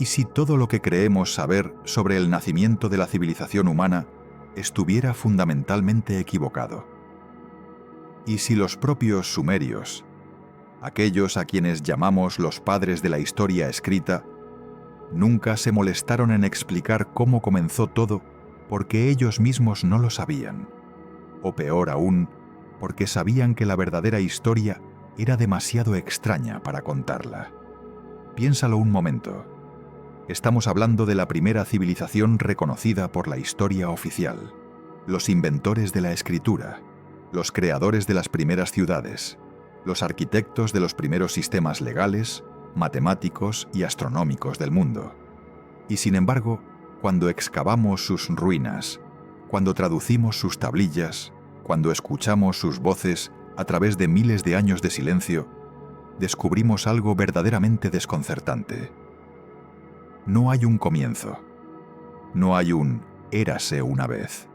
¿Y si todo lo que creemos saber sobre el nacimiento de la civilización humana estuviera fundamentalmente equivocado? ¿Y si los propios sumerios, aquellos a quienes llamamos los padres de la historia escrita, nunca se molestaron en explicar cómo comenzó todo porque ellos mismos no lo sabían? O peor aún, porque sabían que la verdadera historia era demasiado extraña para contarla. Piénsalo un momento. Estamos hablando de la primera civilización reconocida por la historia oficial, los inventores de la escritura, los creadores de las primeras ciudades, los arquitectos de los primeros sistemas legales, matemáticos y astronómicos del mundo. Y sin embargo, cuando excavamos sus ruinas, cuando traducimos sus tablillas, cuando escuchamos sus voces a través de miles de años de silencio, descubrimos algo verdaderamente desconcertante. No hay un comienzo. No hay un érase una vez.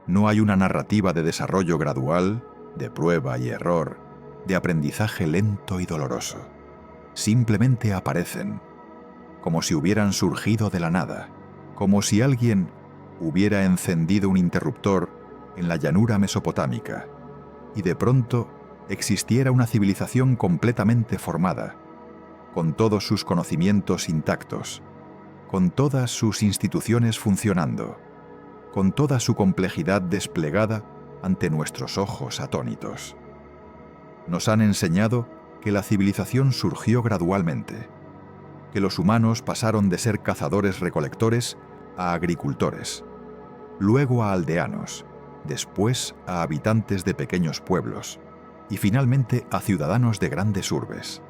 No hay una narrativa de desarrollo gradual, de prueba y error, de aprendizaje lento y doloroso. Simplemente aparecen, como si hubieran surgido de la nada, como si alguien hubiera encendido un interruptor en la llanura mesopotámica y de pronto existiera una civilización completamente formada, con todos sus conocimientos intactos, con todas sus instituciones funcionando, con toda su complejidad desplegada ante nuestros ojos atónitos. Nos han enseñado que la civilización surgió gradualmente, que los humanos pasaron de ser cazadores-recolectores a agricultores, luego a aldeanos, después a habitantes de pequeños pueblos y finalmente a ciudadanos de grandes urbes.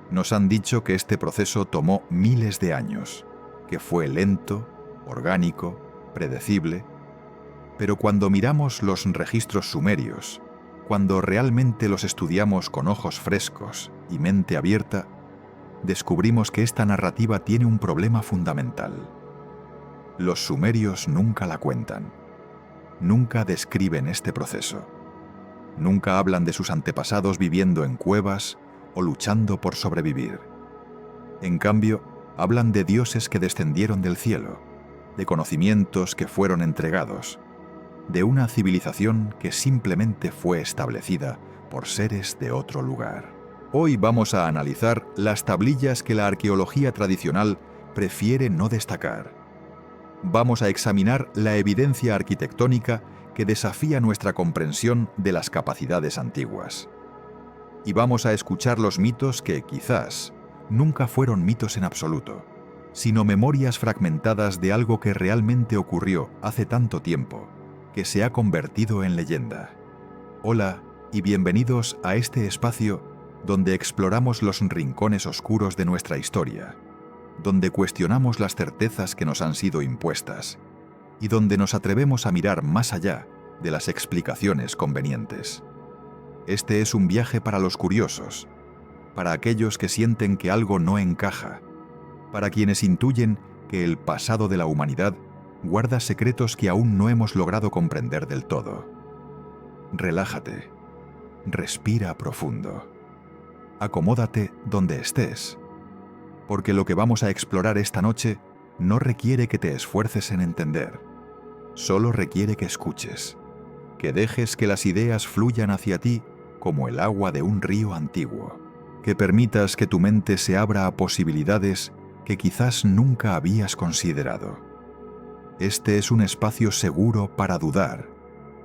Nos han dicho que este proceso tomó miles de años, que fue lento, orgánico, predecible, pero cuando miramos los registros sumerios, cuando realmente los estudiamos con ojos frescos y mente abierta, descubrimos que esta narrativa tiene un problema fundamental. Los sumerios nunca la cuentan, nunca describen este proceso, nunca hablan de sus antepasados viviendo en cuevas o luchando por sobrevivir. En cambio, hablan de dioses que descendieron del cielo, de conocimientos que fueron entregados, de una civilización que simplemente fue establecida por seres de otro lugar. Hoy vamos a analizar las tablillas que la arqueología tradicional prefiere no destacar. Vamos a examinar la evidencia arquitectónica que desafía nuestra comprensión de las capacidades antiguas. Y vamos a escuchar los mitos que, quizás, nunca fueron mitos en absoluto, sino memorias fragmentadas de algo que realmente ocurrió hace tanto tiempo, que se ha convertido en leyenda. Hola y bienvenidos a este espacio donde exploramos los rincones oscuros de nuestra historia, donde cuestionamos las certezas que nos han sido impuestas y donde nos atrevemos a mirar más allá de las explicaciones convenientes. Este es un viaje para los curiosos, para aquellos que sienten que algo no encaja, para quienes intuyen que el pasado de la humanidad guarda secretos que aún no hemos logrado comprender del todo. Relájate, respira profundo, acomódate donde estés, porque lo que vamos a explorar esta noche no requiere que te esfuerces en entender, solo requiere que escuches, que dejes que las ideas fluyan hacia ti como el agua de un río antiguo, que permitas que tu mente se abra a posibilidades que quizás nunca habías considerado. Este es un espacio seguro para dudar,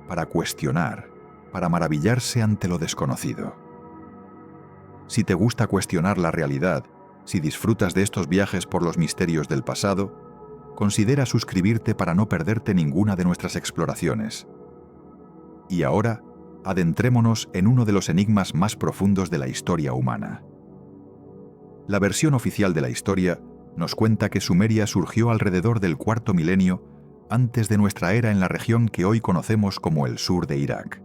para cuestionar, para maravillarse ante lo desconocido. Si te gusta cuestionar la realidad, si disfrutas de estos viajes por los misterios del pasado, considera suscribirte para no perderte ninguna de nuestras exploraciones. Y ahora, adentrémonos en uno de los enigmas más profundos de la historia humana. La versión oficial de la historia nos cuenta que Sumeria surgió alrededor del cuarto milenio antes de nuestra era en la región que hoy conocemos como el sur de Irak.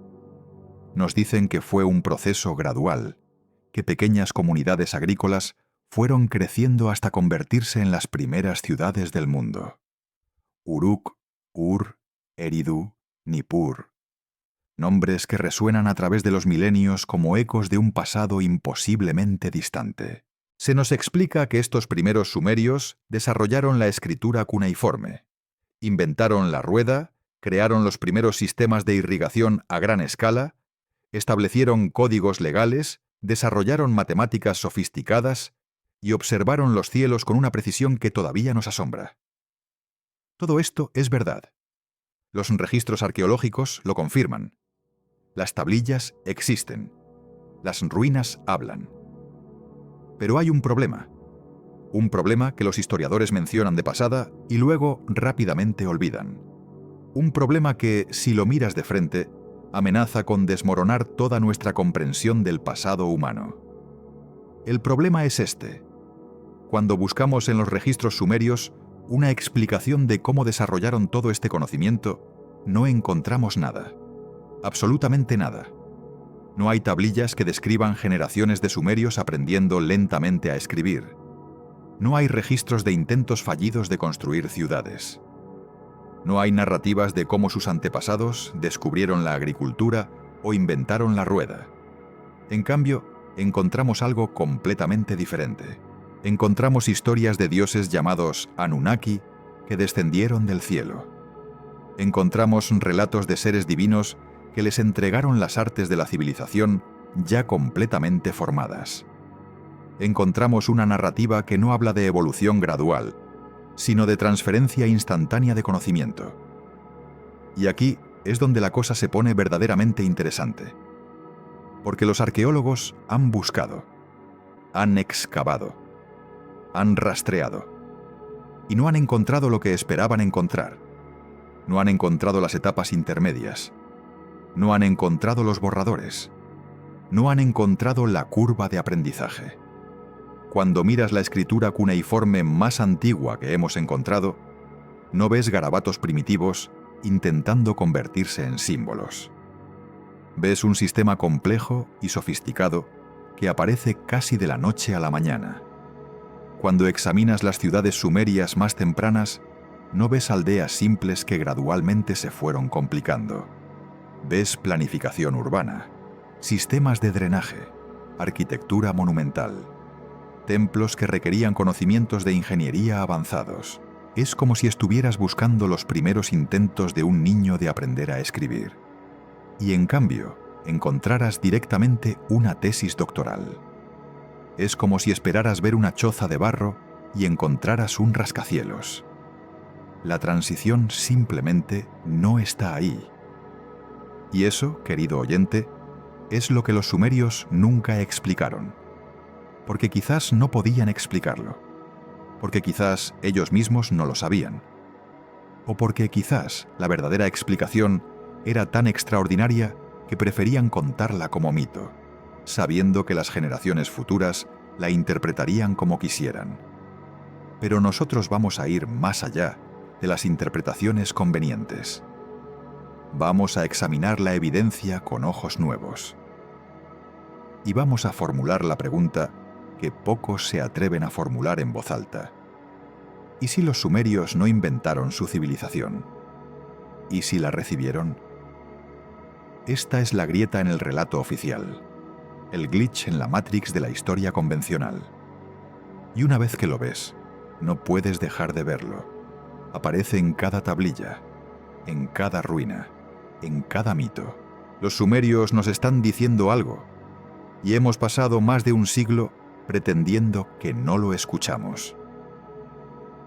Nos dicen que fue un proceso gradual, que pequeñas comunidades agrícolas fueron creciendo hasta convertirse en las primeras ciudades del mundo. Uruk, Ur, Eridu, Nippur. Nombres que resuenan a través de los milenios como ecos de un pasado imposiblemente distante. Se nos explica que estos primeros sumerios desarrollaron la escritura cuneiforme, inventaron la rueda, crearon los primeros sistemas de irrigación a gran escala, establecieron códigos legales, desarrollaron matemáticas sofisticadas y observaron los cielos con una precisión que todavía nos asombra. Todo esto es verdad. Los registros arqueológicos lo confirman. Las tablillas existen. Las ruinas hablan. Pero hay un problema que los historiadores mencionan de pasada y luego rápidamente olvidan. Un problema que, si lo miras de frente, amenaza con desmoronar toda nuestra comprensión del pasado humano. El problema es este. Cuando buscamos en los registros sumerios una explicación de cómo desarrollaron todo este conocimiento, no encontramos nada. Absolutamente nada. No hay tablillas que describan generaciones de sumerios aprendiendo lentamente a escribir. No hay registros de intentos fallidos de construir ciudades. No hay narrativas de cómo sus antepasados descubrieron la agricultura o inventaron la rueda. En cambio, encontramos algo completamente diferente. Encontramos historias de dioses llamados Anunnaki que descendieron del cielo. Encontramos relatos de seres divinos que les entregaron las artes de la civilización ya completamente formadas. Encontramos una narrativa que no habla de evolución gradual, sino de transferencia instantánea de conocimiento. Y aquí es donde la cosa se pone verdaderamente interesante. Porque los arqueólogos han buscado, han excavado, han rastreado, y no han encontrado lo que esperaban encontrar. No han encontrado las etapas intermedias. No han encontrado los borradores. No han encontrado la curva de aprendizaje. Cuando miras la escritura cuneiforme más antigua que hemos encontrado, no ves garabatos primitivos intentando convertirse en símbolos. Ves un sistema complejo y sofisticado que aparece casi de la noche a la mañana. Cuando examinas las ciudades sumerias más tempranas, no ves aldeas simples que gradualmente se fueron complicando. Ves planificación urbana, sistemas de drenaje, arquitectura monumental, templos que requerían conocimientos de ingeniería avanzados. Es como si estuvieras buscando los primeros intentos de un niño de aprender a escribir. Y en cambio, encontraras directamente una tesis doctoral. Es como si esperaras ver una choza de barro y encontraras un rascacielos. La transición simplemente no está ahí. Y eso, querido oyente, es lo que los sumerios nunca explicaron. Porque quizás no podían explicarlo. Porque quizás ellos mismos no lo sabían. O porque quizás la verdadera explicación era tan extraordinaria que preferían contarla como mito, sabiendo que las generaciones futuras la interpretarían como quisieran. Pero nosotros vamos a ir más allá de las interpretaciones convenientes. Vamos a examinar la evidencia con ojos nuevos. Y vamos a formular la pregunta que pocos se atreven a formular en voz alta. ¿Y si los sumerios no inventaron su civilización? ¿Y si la recibieron? Esta es la grieta en el relato oficial, el glitch en la Matrix de la historia convencional. Y una vez que lo ves, no puedes dejar de verlo. Aparece en cada tablilla, en cada ruina, en cada mito. Los sumerios nos están diciendo algo, y hemos pasado más de un siglo pretendiendo que no lo escuchamos.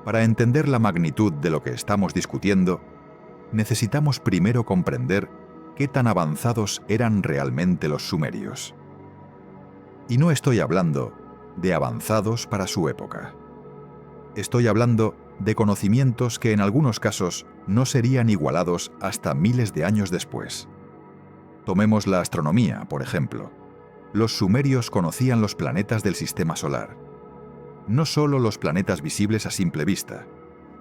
Para entender la magnitud de lo que estamos discutiendo, necesitamos primero comprender qué tan avanzados eran realmente los sumerios. Y no estoy hablando de avanzados para su época. Estoy hablando de conocimientos que en algunos casos no serían igualados hasta miles de años después. Tomemos la astronomía, por ejemplo. Los sumerios conocían los planetas del sistema solar. No solo los planetas visibles a simple vista,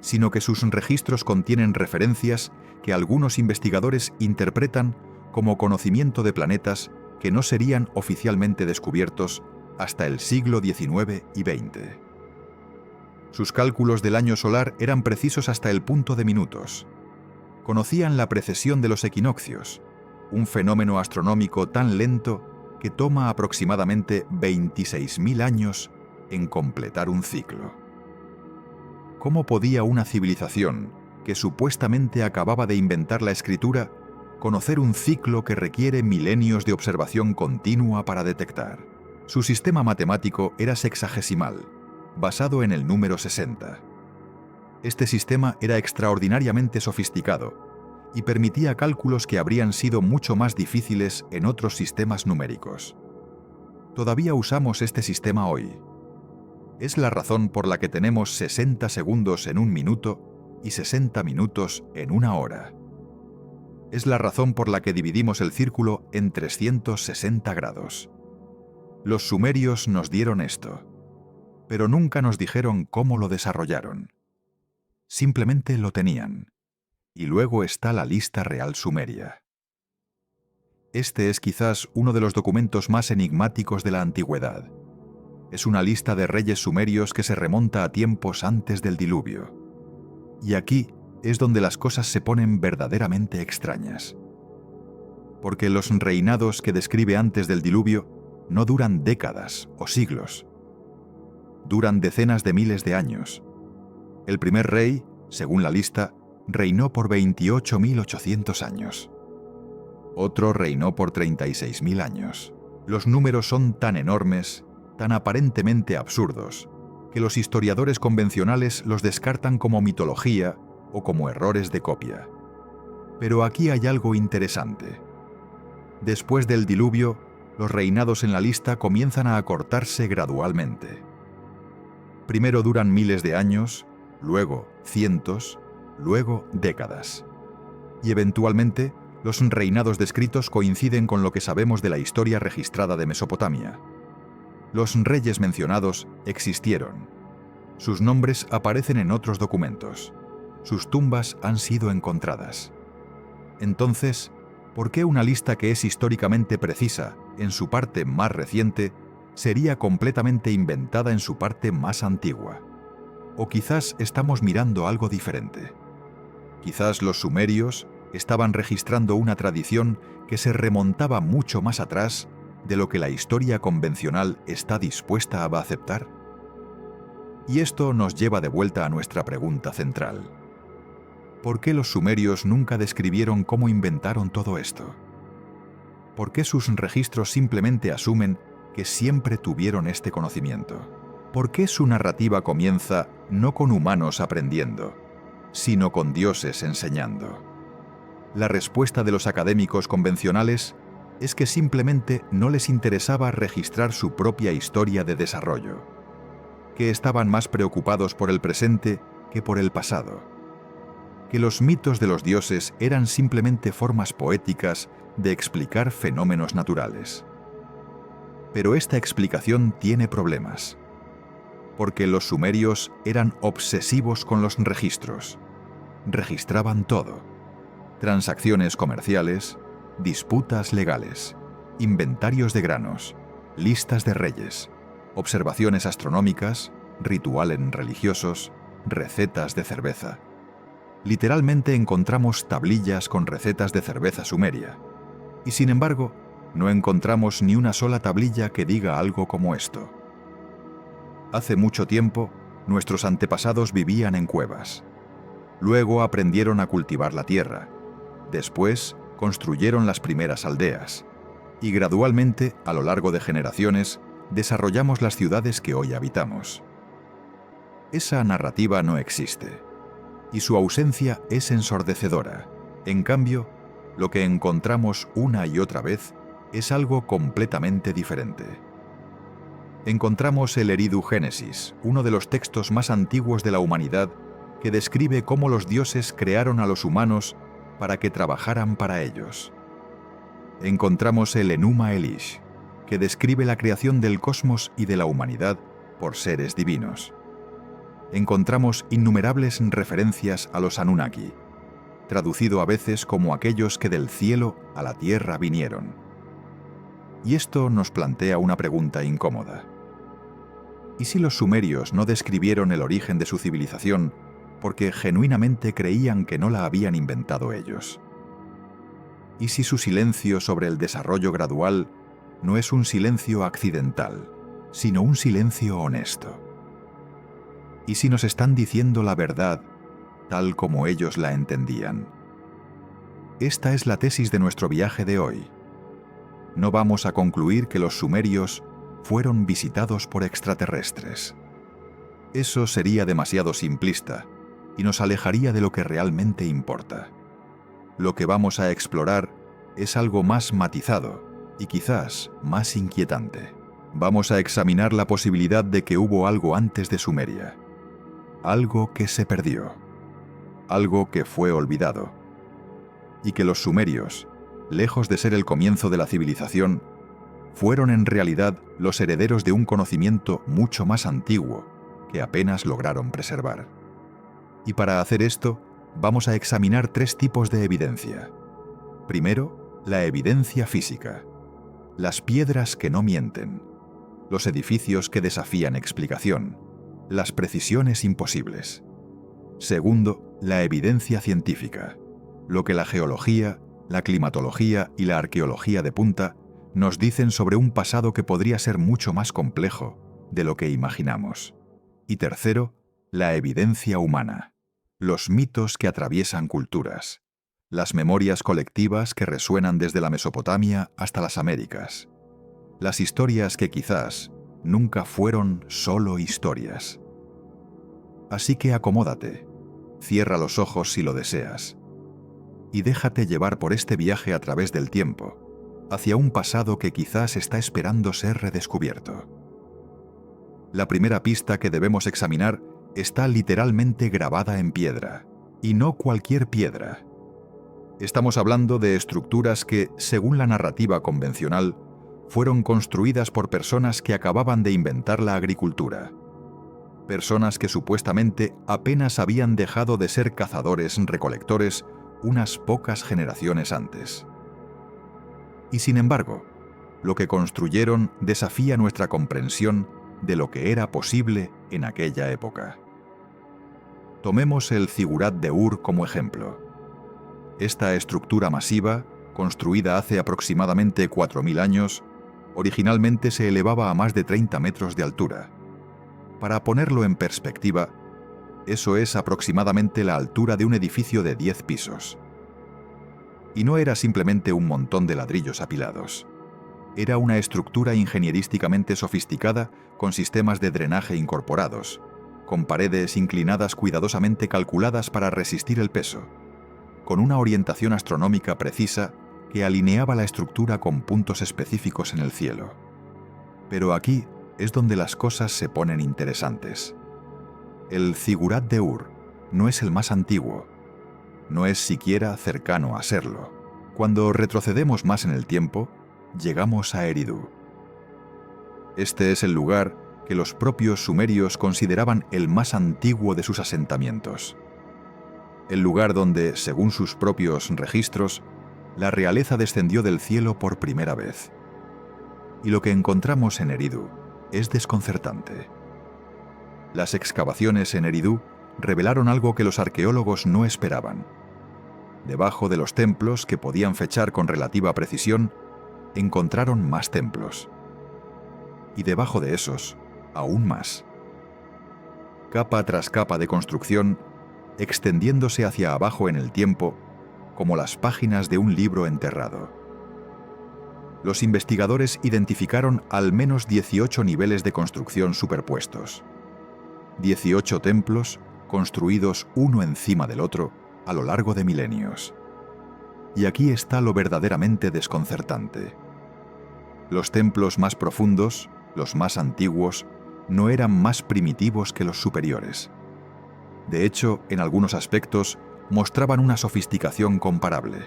sino que sus registros contienen referencias que algunos investigadores interpretan como conocimiento de planetas que no serían oficialmente descubiertos hasta el siglo XIX y XX. Sus cálculos del año solar eran precisos hasta el punto de minutos. Conocían la precesión de los equinoccios, un fenómeno astronómico tan lento que toma aproximadamente 26.000 años en completar un ciclo. ¿Cómo podía una civilización que supuestamente acababa de inventar la escritura conocer un ciclo que requiere milenios de observación continua para detectar? Su sistema matemático era sexagesimal, basado en el número 60. Este sistema era extraordinariamente sofisticado y permitía cálculos que habrían sido mucho más difíciles en otros sistemas numéricos. Todavía usamos este sistema hoy. Es la razón por la que tenemos 60 segundos en un minuto y 60 minutos en una hora. Es la razón por la que dividimos el círculo en 360 grados. Los sumerios nos dieron esto, pero nunca nos dijeron cómo lo desarrollaron. Simplemente lo tenían. Y luego está la lista real sumeria. Este es quizás uno de los documentos más enigmáticos de la antigüedad. Es una lista de reyes sumerios que se remonta a tiempos antes del diluvio. Y aquí es donde las cosas se ponen verdaderamente extrañas. Porque los reinados que describe antes del diluvio no duran décadas o siglos. Duran decenas de miles de años. El primer rey, según la lista, reinó por 28.800 años. Otro reinó por 36.000 años. Los números son tan enormes, tan aparentemente absurdos, que los historiadores convencionales los descartan como mitología o como errores de copia. Pero aquí hay algo interesante. Después del diluvio, los reinados en la lista comienzan a acortarse gradualmente. Primero duran miles de años, luego cientos, luego décadas. Y eventualmente, los reinados descritos coinciden con lo que sabemos de la historia registrada de Mesopotamia. Los reyes mencionados existieron. Sus nombres aparecen en otros documentos. Sus tumbas han sido encontradas. Entonces, ¿por qué una lista que es históricamente precisa en su parte más reciente sería completamente inventada en su parte más antigua? O quizás estamos mirando algo diferente. Quizás los sumerios estaban registrando una tradición que se remontaba mucho más atrás de lo que la historia convencional está dispuesta a aceptar. Y esto nos lleva de vuelta a nuestra pregunta central. ¿Por qué los sumerios nunca describieron cómo inventaron todo esto? ¿Por qué sus registros simplemente asumen que siempre tuvieron este conocimiento? ¿Por qué su narrativa comienza no con humanos aprendiendo, sino con dioses enseñando? La respuesta de los académicos convencionales es que simplemente no les interesaba registrar su propia historia de desarrollo, que estaban más preocupados por el presente que por el pasado, que los mitos de los dioses eran simplemente formas poéticas de explicar fenómenos naturales. Pero esta explicación tiene problemas, porque los sumerios eran obsesivos con los registros. Registraban todo: transacciones comerciales, disputas legales, inventarios de granos, listas de reyes, observaciones astronómicas, rituales religiosos, recetas de cerveza. Literalmente encontramos tablillas con recetas de cerveza sumeria, y sin embargo, no encontramos ni una sola tablilla que diga algo como esto. Hace mucho tiempo, nuestros antepasados vivían en cuevas. Luego aprendieron a cultivar la tierra. Después, construyeron las primeras aldeas. Y gradualmente, a lo largo de generaciones, desarrollamos las ciudades que hoy habitamos. Esa narrativa no existe, y su ausencia es ensordecedora. En cambio, lo que encontramos una y otra vez es algo completamente diferente. Encontramos el Eridu Génesis, uno de los textos más antiguos de la humanidad, que describe cómo los dioses crearon a los humanos para que trabajaran para ellos. Encontramos el Enuma Elish, que describe la creación del cosmos y de la humanidad por seres divinos. Encontramos innumerables referencias a los Anunnaki, traducido a veces como aquellos que del cielo a la tierra vinieron. Y esto nos plantea una pregunta incómoda. ¿Y si los sumerios no describieron el origen de su civilización porque genuinamente creían que no la habían inventado ellos? ¿Y si su silencio sobre el desarrollo gradual no es un silencio accidental, sino un silencio honesto. ¿Y si nos están diciendo la verdad tal como ellos la entendían? Esta es la tesis de nuestro viaje de hoy. No vamos a concluir que los sumerios fueron visitados por extraterrestres. Eso sería demasiado simplista y nos alejaría de lo que realmente importa. Lo que vamos a explorar es algo más matizado y quizás más inquietante. Vamos a examinar la posibilidad de que hubo algo antes de Sumeria, algo que se perdió, algo que fue olvidado, y que los sumerios, lejos de ser el comienzo de la civilización, fueron en realidad los herederos de un conocimiento mucho más antiguo que apenas lograron preservar. Y para hacer esto, vamos a examinar 3 tipos de evidencia. Primero, la evidencia física, las piedras que no mienten, los edificios que desafían explicación, las precisiones imposibles. Segundo, la evidencia científica, lo que la geología, la climatología y la arqueología de punta nos dicen sobre un pasado que podría ser mucho más complejo de lo que imaginamos. Y tercero, la evidencia humana, los mitos que atraviesan culturas, las memorias colectivas que resuenan desde la Mesopotamia hasta las Américas, las historias que quizás nunca fueron solo historias. Así que acomódate, cierra los ojos si lo deseas, y déjate llevar por este viaje a través del tiempo, hacia un pasado que quizás está esperando ser redescubierto. La primera pista que debemos examinar está literalmente grabada en piedra, y no cualquier piedra. Estamos hablando de estructuras que, según la narrativa convencional, fueron construidas por personas que acababan de inventar la agricultura. Personas que supuestamente apenas habían dejado de ser cazadores-recolectores unas pocas generaciones antes. Y sin embargo, lo que construyeron desafía nuestra comprensión de lo que era posible en aquella época. Tomemos el Zigurat de Ur como ejemplo. Esta estructura masiva, construida hace aproximadamente 4000 años, originalmente se elevaba a más de 30 metros de altura. Para ponerlo en perspectiva, eso es aproximadamente la altura de un edificio de 10 pisos. Y no era simplemente un montón de ladrillos apilados. Era una estructura ingenierísticamente sofisticada con sistemas de drenaje incorporados, con paredes inclinadas cuidadosamente calculadas para resistir el peso, con una orientación astronómica precisa que alineaba la estructura con puntos específicos en el cielo. Pero aquí es donde las cosas se ponen interesantes. El Zigurat de Ur no es el más antiguo, no es siquiera cercano a serlo. Cuando retrocedemos más en el tiempo, llegamos a Eridu. Este es el lugar que los propios sumerios consideraban el más antiguo de sus asentamientos. El lugar donde, según sus propios registros, la realeza descendió del cielo por primera vez. Y lo que encontramos en Eridu es desconcertante. Las excavaciones en Eridu revelaron algo que los arqueólogos no esperaban. Debajo de los templos que podían fechar con relativa precisión, encontraron más templos. Y debajo de esos, aún más. Capa tras capa de construcción, extendiéndose hacia abajo en el tiempo, como las páginas de un libro enterrado. Los investigadores identificaron al menos 18 niveles de construcción superpuestos. 18 templos construidos uno encima del otro a lo largo de milenios. Y aquí está lo verdaderamente desconcertante. Los templos más profundos, los más antiguos, no eran más primitivos que los superiores. De hecho, en algunos aspectos, mostraban una sofisticación comparable.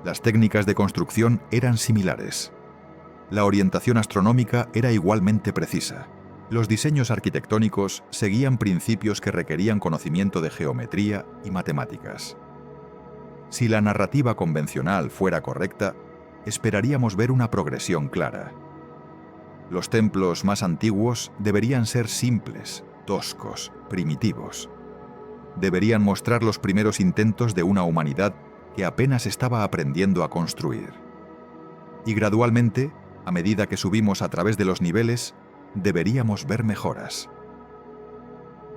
Las técnicas de construcción eran similares. La orientación astronómica era igualmente precisa. Los diseños arquitectónicos seguían principios que requerían conocimiento de geometría y matemáticas. Si la narrativa convencional fuera correcta, esperaríamos ver una progresión clara. Los templos más antiguos deberían ser simples, toscos, primitivos. Deberían mostrar los primeros intentos de una humanidad que apenas estaba aprendiendo a construir. Y gradualmente, a medida que subimos a través de los niveles, deberíamos ver mejoras.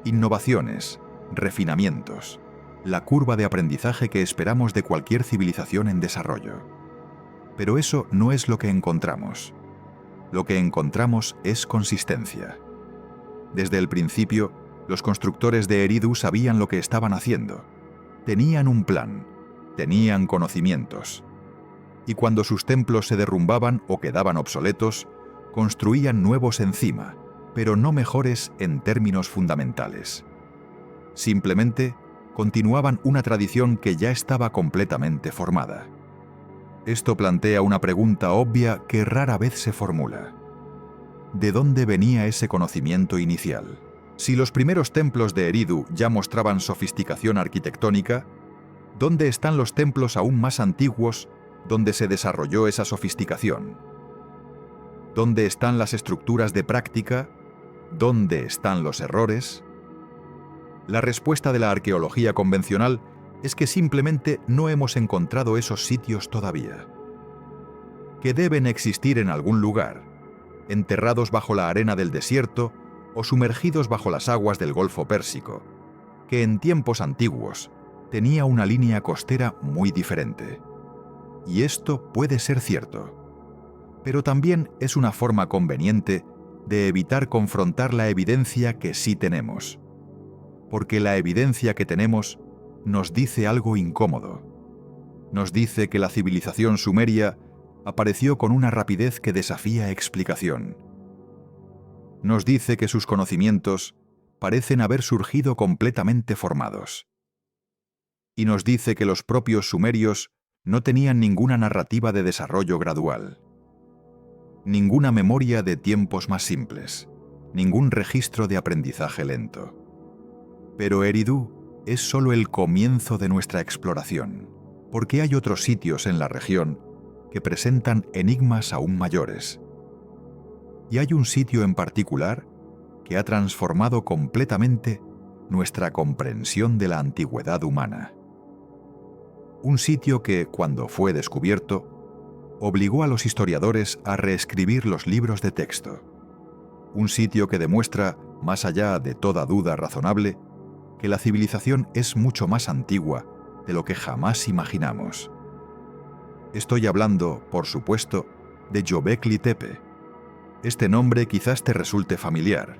Innovaciones, refinamientos, la curva de aprendizaje que esperamos de cualquier civilización en desarrollo. Pero eso no es lo que encontramos. Lo que encontramos es consistencia. Desde el principio, los constructores de Eridu sabían lo que estaban haciendo. Tenían un plan, tenían conocimientos. Y cuando sus templos se derrumbaban o quedaban obsoletos, construían nuevos encima, pero no mejores en términos fundamentales. Simplemente continuaban una tradición que ya estaba completamente formada. Esto plantea una pregunta obvia que rara vez se formula. ¿De dónde venía ese conocimiento inicial? Si los primeros templos de Eridu ya mostraban sofisticación arquitectónica, ¿dónde están los templos aún más antiguos donde se desarrolló esa sofisticación? ¿Dónde están las estructuras de práctica? ¿Dónde están los errores? La respuesta de la arqueología convencional es que simplemente no hemos encontrado esos sitios todavía. Que deben existir en algún lugar, enterrados bajo la arena del desierto o sumergidos bajo las aguas del Golfo Pérsico, que en tiempos antiguos tenía una línea costera muy diferente. Y esto puede ser cierto. Pero también es una forma conveniente de evitar confrontar la evidencia que sí tenemos. Porque la evidencia que tenemos nos dice algo incómodo. Nos dice que la civilización sumeria apareció con una rapidez que desafía explicación. Nos dice que sus conocimientos parecen haber surgido completamente formados. Y nos dice que los propios sumerios no tenían ninguna narrativa de desarrollo gradual. Ninguna memoria de tiempos más simples, ningún registro de aprendizaje lento. Pero Eridu es solo el comienzo de nuestra exploración, porque hay otros sitios en la región que presentan enigmas aún mayores. Y hay un sitio en particular que ha transformado completamente nuestra comprensión de la antigüedad humana. Un sitio que, cuando fue descubierto, obligó a los historiadores a reescribir los libros de texto. Un sitio que demuestra, más allá de toda duda razonable, que la civilización es mucho más antigua de lo que jamás imaginamos. Estoy hablando, por supuesto, de Göbekli Tepe. Este nombre quizás te resulte familiar.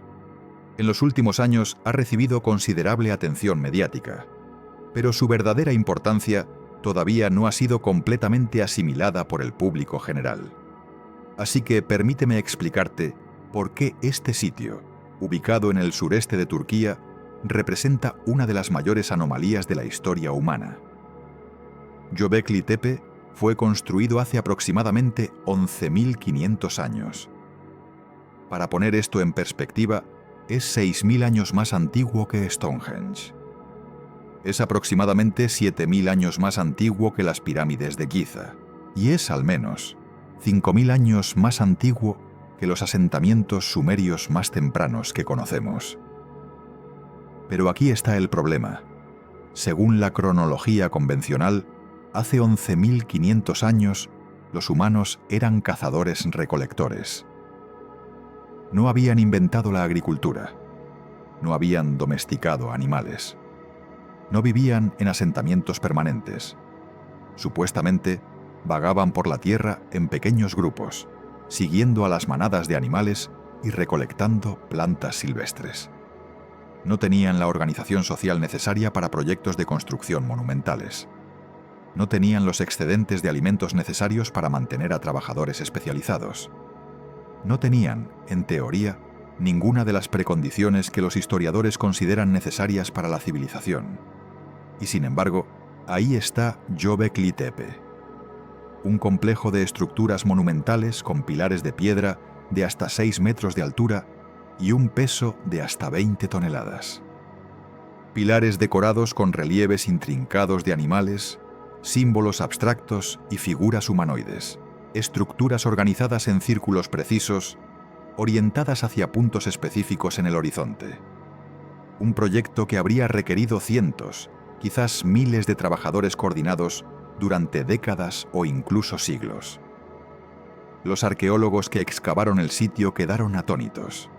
En los últimos años ha recibido considerable atención mediática, pero su verdadera importancia todavía no ha sido completamente asimilada por el público general. Así que permíteme explicarte por qué este sitio, ubicado en el sureste de Turquía, representa una de las mayores anomalías de la historia humana. Göbekli Tepe fue construido hace aproximadamente 11.500 años. Para poner esto en perspectiva, es 6.000 años más antiguo que Stonehenge. Es aproximadamente 7.000 años más antiguo que las pirámides de Giza, y es al menos 5.000 años más antiguo que los asentamientos sumerios más tempranos que conocemos. Pero aquí está el problema. Según la cronología convencional, hace 11.500 años los humanos eran cazadores-recolectores. No habían inventado la agricultura, no habían domesticado animales. No vivían en asentamientos permanentes. Supuestamente, vagaban por la tierra en pequeños grupos, siguiendo a las manadas de animales y recolectando plantas silvestres. No tenían la organización social necesaria para proyectos de construcción monumentales. No tenían los excedentes de alimentos necesarios para mantener a trabajadores especializados. No tenían, en teoría, ninguna de las precondiciones que los historiadores consideran necesarias para la civilización. Y sin embargo, ahí está Göbekli Tepe, un complejo de estructuras monumentales con pilares de piedra de hasta 6 metros de altura y un peso de hasta 20 toneladas. Pilares decorados con relieves intrincados de animales, símbolos abstractos y figuras humanoides, estructuras organizadas en círculos precisos, orientadas hacia puntos específicos en el horizonte. Un proyecto que habría requerido cientos, quizás miles de trabajadores coordinados durante décadas o incluso siglos. Los arqueólogos que excavaron el sitio quedaron atónitos.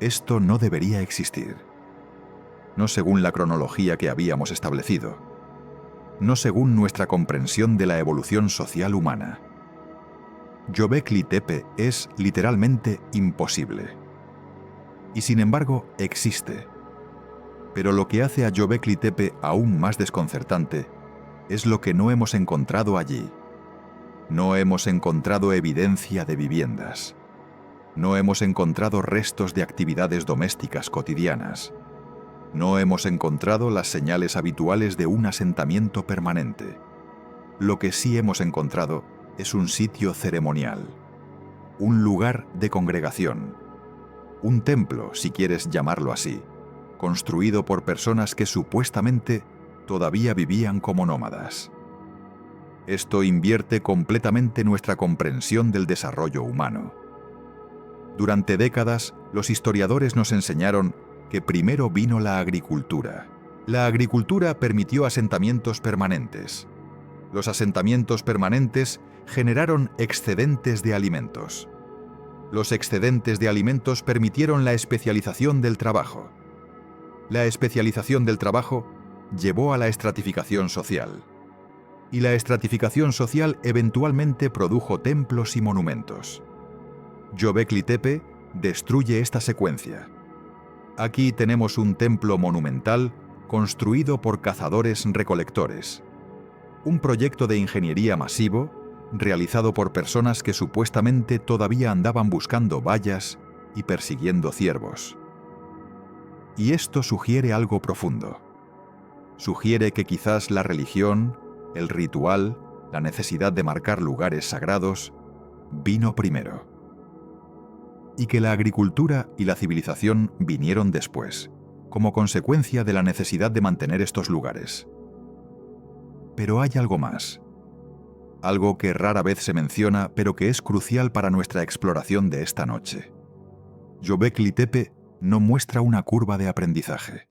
Esto no debería existir. No según la cronología que habíamos establecido. No según nuestra comprensión de la evolución social humana. Göbekli Tepe es literalmente imposible. Y sin embargo, existe. Pero lo que hace a Göbekli Tepe aún más desconcertante es lo que no hemos encontrado allí. No hemos encontrado evidencia de viviendas. No hemos encontrado restos de actividades domésticas cotidianas. No hemos encontrado las señales habituales de un asentamiento permanente. Lo que sí hemos encontrado es un sitio ceremonial, un lugar de congregación, un templo, si quieres llamarlo así, construido por personas que supuestamente todavía vivían como nómadas. Esto invierte completamente nuestra comprensión del desarrollo humano. Durante décadas, los historiadores nos enseñaron que primero vino la agricultura. La agricultura permitió asentamientos permanentes. Los asentamientos permanentes generaron excedentes de alimentos. Los excedentes de alimentos permitieron la especialización del trabajo. La especialización del trabajo llevó a la estratificación social. Y la estratificación social eventualmente produjo templos y monumentos. Göbekli Tepe destruye esta secuencia. Aquí tenemos un templo monumental construido por cazadores-recolectores. Un proyecto de ingeniería masivo realizado por personas que supuestamente todavía andaban buscando bayas y persiguiendo ciervos. Y esto sugiere algo profundo. Sugiere que quizás la religión, el ritual, la necesidad de marcar lugares sagrados, vino primero. Y que la agricultura y la civilización vinieron después, como consecuencia de la necesidad de mantener estos lugares. Pero hay algo más. Algo que rara vez se menciona, pero que es crucial para nuestra exploración de esta noche. Göbekli Tepe no muestra una curva de aprendizaje.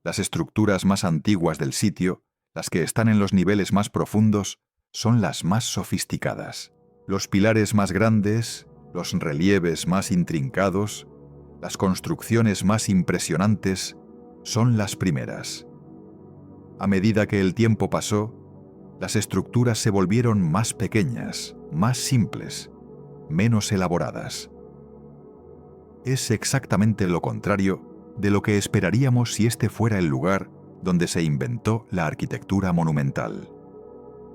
Las estructuras más antiguas del sitio, las que están en los niveles más profundos, son las más sofisticadas. Los pilares más grandes, los relieves más intrincados, las construcciones más impresionantes, son las primeras. A medida que el tiempo pasó, las estructuras se volvieron más pequeñas, más simples, menos elaboradas. Es exactamente lo contrario de lo que esperaríamos si este fuera el lugar donde se inventó la arquitectura monumental.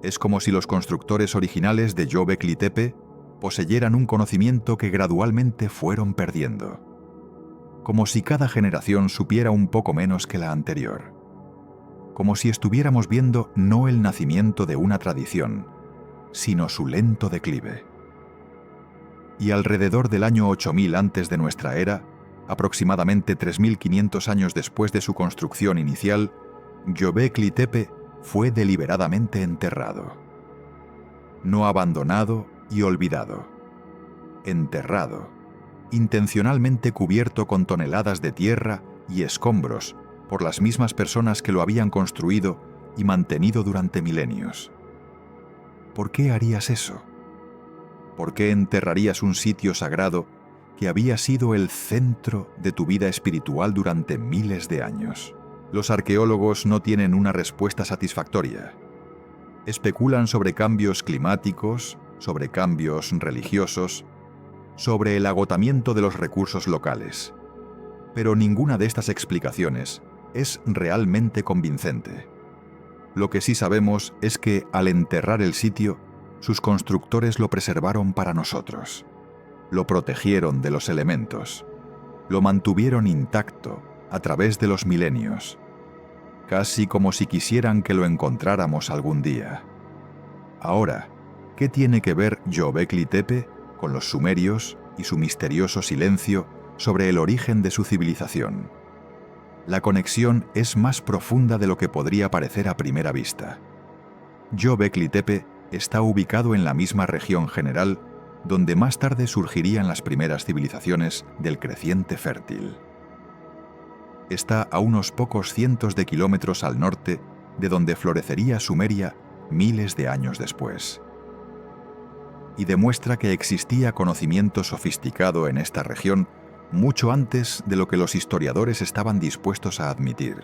Es como si los constructores originales de Göbekli Tepe poseyeran un conocimiento que gradualmente fueron perdiendo. Como si cada generación supiera un poco menos que la anterior. Como si estuviéramos viendo no el nacimiento de una tradición, sino su lento declive. Y alrededor del año 8000 antes de nuestra era, aproximadamente 3500 años después de su construcción inicial, Göbekli Tepe fue deliberadamente enterrado. No abandonado y olvidado. Enterrado, intencionalmente cubierto con toneladas de tierra y escombros por las mismas personas que lo habían construido y mantenido durante milenios. ¿Por qué harías eso? ¿Por qué enterrarías un sitio sagrado que había sido el centro de tu vida espiritual durante miles de años? Los arqueólogos no tienen una respuesta satisfactoria. Especulan sobre cambios climáticos, sobre cambios religiosos, sobre el agotamiento de los recursos locales. Pero ninguna de estas explicaciones es realmente convincente. Lo que sí sabemos es que, al enterrar el sitio, sus constructores lo preservaron para nosotros. Lo protegieron de los elementos. Lo mantuvieron intacto a través de los milenios. Casi como si quisieran que lo encontráramos algún día. Ahora, ¿qué tiene que ver Göbekli Tepe con los sumerios y su misterioso silencio sobre el origen de su civilización? La conexión es más profunda de lo que podría parecer a primera vista. Göbekli Tepe está ubicado en la misma región general donde más tarde surgirían las primeras civilizaciones del Creciente Fértil. Está a unos pocos cientos de kilómetros al norte de donde florecería Sumeria miles de años después. y demuestra que existía conocimiento sofisticado en esta región mucho antes de lo que los historiadores estaban dispuestos a admitir.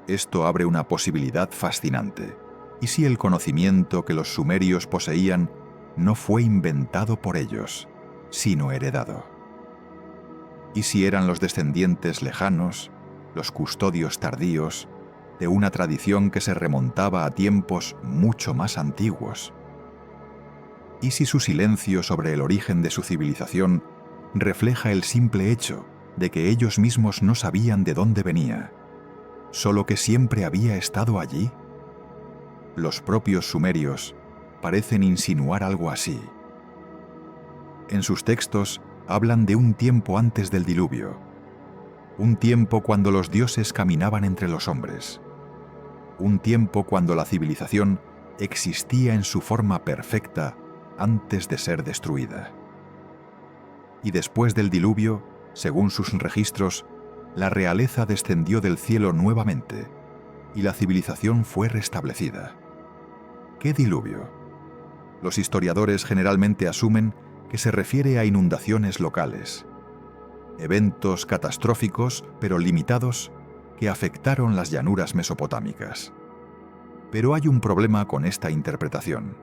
Esto abre una posibilidad fascinante. ¿Y si el conocimiento que los sumerios poseían no fue inventado por ellos, sino heredado? ¿Y si eran los descendientes lejanos, los custodios tardíos, de una tradición que se remontaba a tiempos mucho más antiguos? ¿Y si su silencio sobre el origen de su civilización refleja el simple hecho de que ellos mismos no sabían de dónde venía, solo que siempre había estado allí? Los propios sumerios parecen insinuar algo así. En sus textos hablan de un tiempo antes del diluvio, un tiempo cuando los dioses caminaban entre los hombres, un tiempo cuando la civilización existía en su forma perfecta antes de ser destruida. Y después del diluvio, según sus registros, la realeza descendió del cielo nuevamente y la civilización fue restablecida. ¿Qué diluvio? Los historiadores generalmente asumen que se refiere a inundaciones locales, eventos catastróficos pero limitados que afectaron las llanuras mesopotámicas. Pero hay un problema con esta interpretación.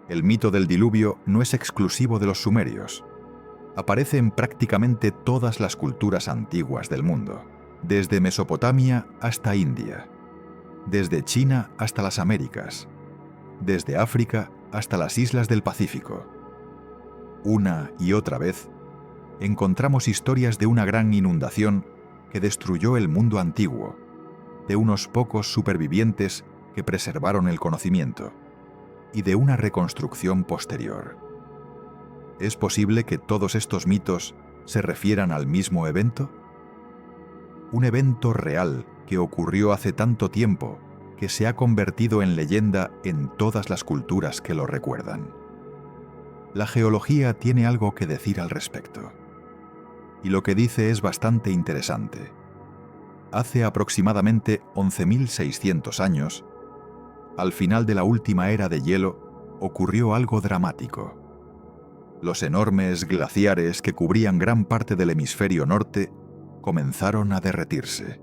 El mito del diluvio no es exclusivo de los sumerios. Aparece en prácticamente todas las culturas antiguas del mundo, desde Mesopotamia hasta India, desde China hasta las Américas, desde África hasta las islas del Pacífico. Una y otra vez, encontramos historias de una gran inundación que destruyó el mundo antiguo, de unos pocos supervivientes que preservaron el conocimiento, y de una reconstrucción posterior. ¿Es posible que todos estos mitos se refieran al mismo evento? Un evento real que ocurrió hace tanto tiempo que se ha convertido en leyenda en todas las culturas que lo recuerdan. La geología tiene algo que decir al respecto. Y lo que dice es bastante interesante. Hace aproximadamente 11.600 años, al final de la última era de hielo, ocurrió algo dramático. Los enormes glaciares que cubrían gran parte del hemisferio norte comenzaron a derretirse.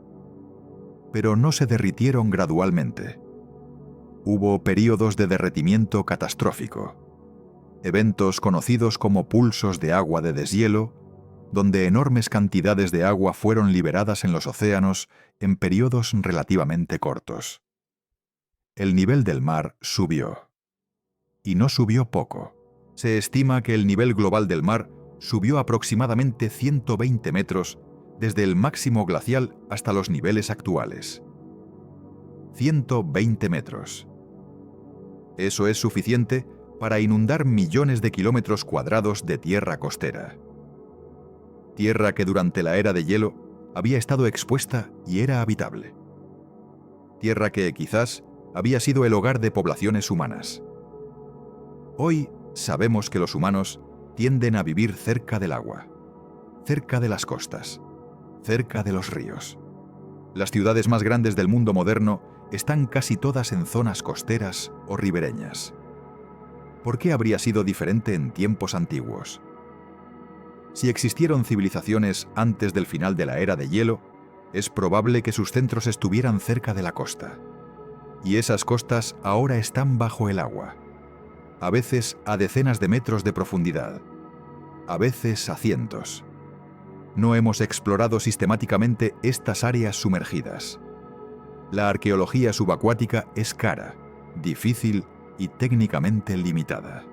Pero no se derritieron gradualmente. Hubo períodos de derretimiento catastrófico, eventos conocidos como pulsos de agua de deshielo, donde enormes cantidades de agua fueron liberadas en los océanos en períodos relativamente cortos. El nivel del mar subió. Y no subió poco. Se estima que el nivel global del mar subió aproximadamente 120 metros desde el máximo glacial hasta los niveles actuales. 120 metros. Eso es suficiente para inundar millones de kilómetros cuadrados de tierra costera. Tierra que durante la era de hielo había estado expuesta y era habitable. Tierra que quizás había sido el hogar de poblaciones humanas. Hoy sabemos que los humanos tienden a vivir cerca del agua, cerca de las costas, cerca de los ríos. Las ciudades más grandes del mundo moderno están casi todas en zonas costeras o ribereñas. ¿Por qué habría sido diferente en tiempos antiguos? Si existieron civilizaciones antes del final de la era de hielo, es probable que sus centros estuvieran cerca de la costa. Y esas costas ahora están bajo el agua, a veces a decenas de metros de profundidad, a veces a cientos. No hemos explorado sistemáticamente estas áreas sumergidas. La arqueología subacuática es cara, difícil y técnicamente limitada.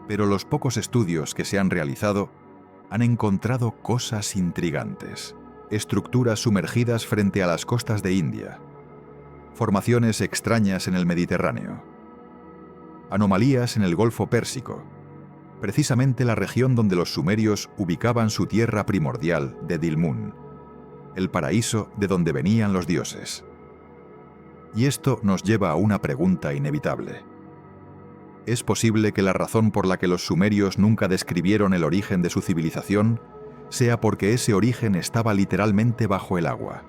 Pero los pocos estudios que se han realizado han encontrado cosas intrigantes. Estructuras sumergidas frente a las costas de India, formaciones extrañas en el Mediterráneo, anomalías en el Golfo Pérsico, precisamente la región donde los sumerios ubicaban su tierra primordial de Dilmun, el paraíso de donde venían los dioses. Y esto nos lleva a una pregunta inevitable. ¿Es posible que la razón por la que los sumerios nunca describieron el origen de su civilización sea porque ese origen estaba literalmente bajo el agua?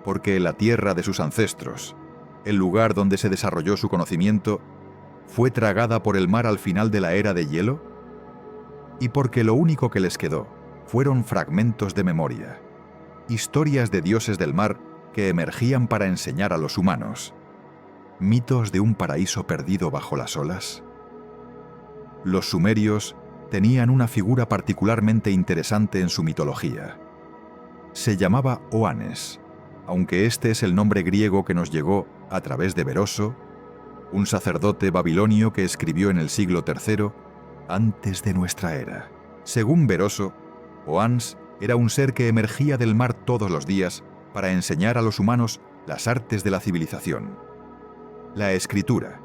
Porque la tierra de sus ancestros, el lugar donde se desarrolló su conocimiento, fue tragada por el mar al final de la era de hielo? ¿Y porque lo único que les quedó fueron fragmentos de memoria, historias de dioses del mar que emergían para enseñar a los humanos, mitos de un paraíso perdido bajo las olas? Los sumerios tenían una figura particularmente interesante en su mitología. Se llamaba Oannes, aunque este es el nombre griego que nos llegó a través de Beroso, un sacerdote babilonio que escribió en el siglo III antes de nuestra era. Según Beroso, Oannes era un ser que emergía del mar todos los días para enseñar a los humanos las artes de la civilización: la escritura,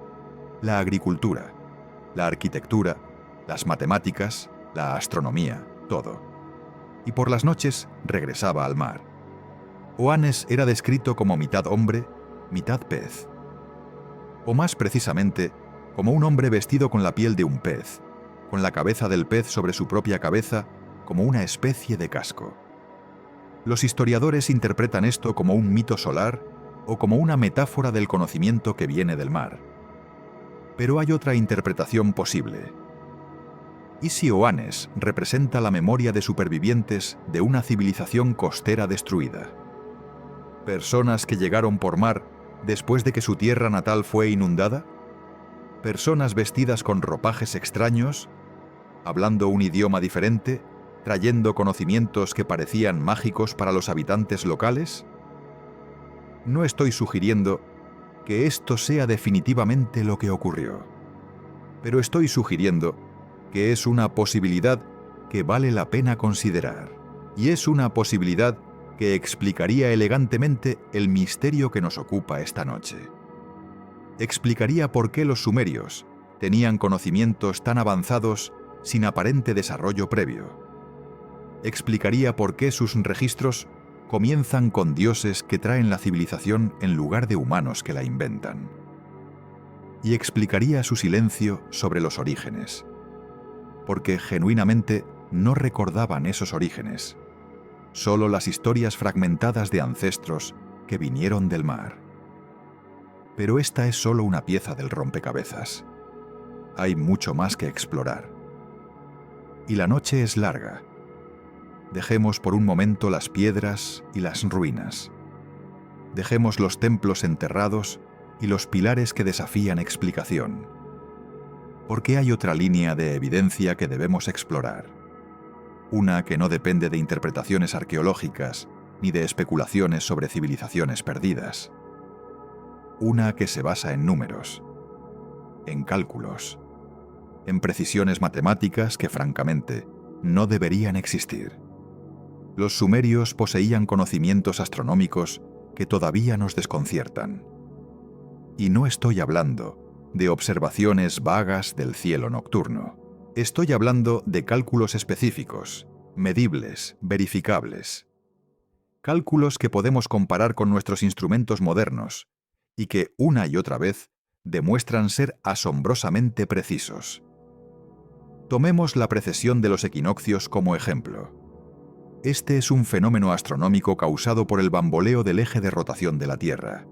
la agricultura, la arquitectura, las matemáticas, la astronomía, todo. Y por las noches regresaba al mar. Oannes era descrito como mitad hombre, mitad pez. O más precisamente, como un hombre vestido con la piel de un pez, con la cabeza del pez sobre su propia cabeza, como una especie de casco. Los historiadores interpretan esto como un mito solar o como una metáfora del conocimiento que viene del mar. Pero hay otra interpretación posible. ¿Y si Oannes representa la memoria de supervivientes de una civilización costera destruida? ¿Personas que llegaron por mar después de que su tierra natal fue inundada? ¿Personas vestidas con ropajes extraños, hablando un idioma diferente, trayendo conocimientos que parecían mágicos para los habitantes locales? No estoy sugiriendo que esto sea definitivamente lo que ocurrió, pero estoy sugiriendo que es una posibilidad que vale la pena considerar, y es una posibilidad que explicaría elegantemente el misterio que nos ocupa esta noche. Explicaría por qué los sumerios tenían conocimientos tan avanzados sin aparente desarrollo previo. Explicaría por qué sus registros comienzan con dioses que traen la civilización en lugar de humanos que la inventan. Y explicaría su silencio sobre los orígenes, porque genuinamente no recordaban esos orígenes, solo las historias fragmentadas de ancestros que vinieron del mar. Pero esta es solo una pieza del rompecabezas. Hay mucho más que explorar. Y la noche es larga. Dejemos por un momento las piedras y las ruinas. Dejemos los templos enterrados y los pilares que desafían explicación. Porque hay otra línea de evidencia que debemos explorar. Una que no depende de interpretaciones arqueológicas ni de especulaciones sobre civilizaciones perdidas. Una que se basa en números, en cálculos, en precisiones matemáticas que, francamente, no deberían existir. Los sumerios poseían conocimientos astronómicos que todavía nos desconciertan. Y no estoy hablando de observaciones vagas del cielo nocturno. Estoy hablando de cálculos específicos, medibles, verificables. Cálculos que podemos comparar con nuestros instrumentos modernos y que, una y otra vez, demuestran ser asombrosamente precisos. Tomemos la precesión de los equinoccios como ejemplo. Este es un fenómeno astronómico causado por el bamboleo del eje de rotación de la Tierra.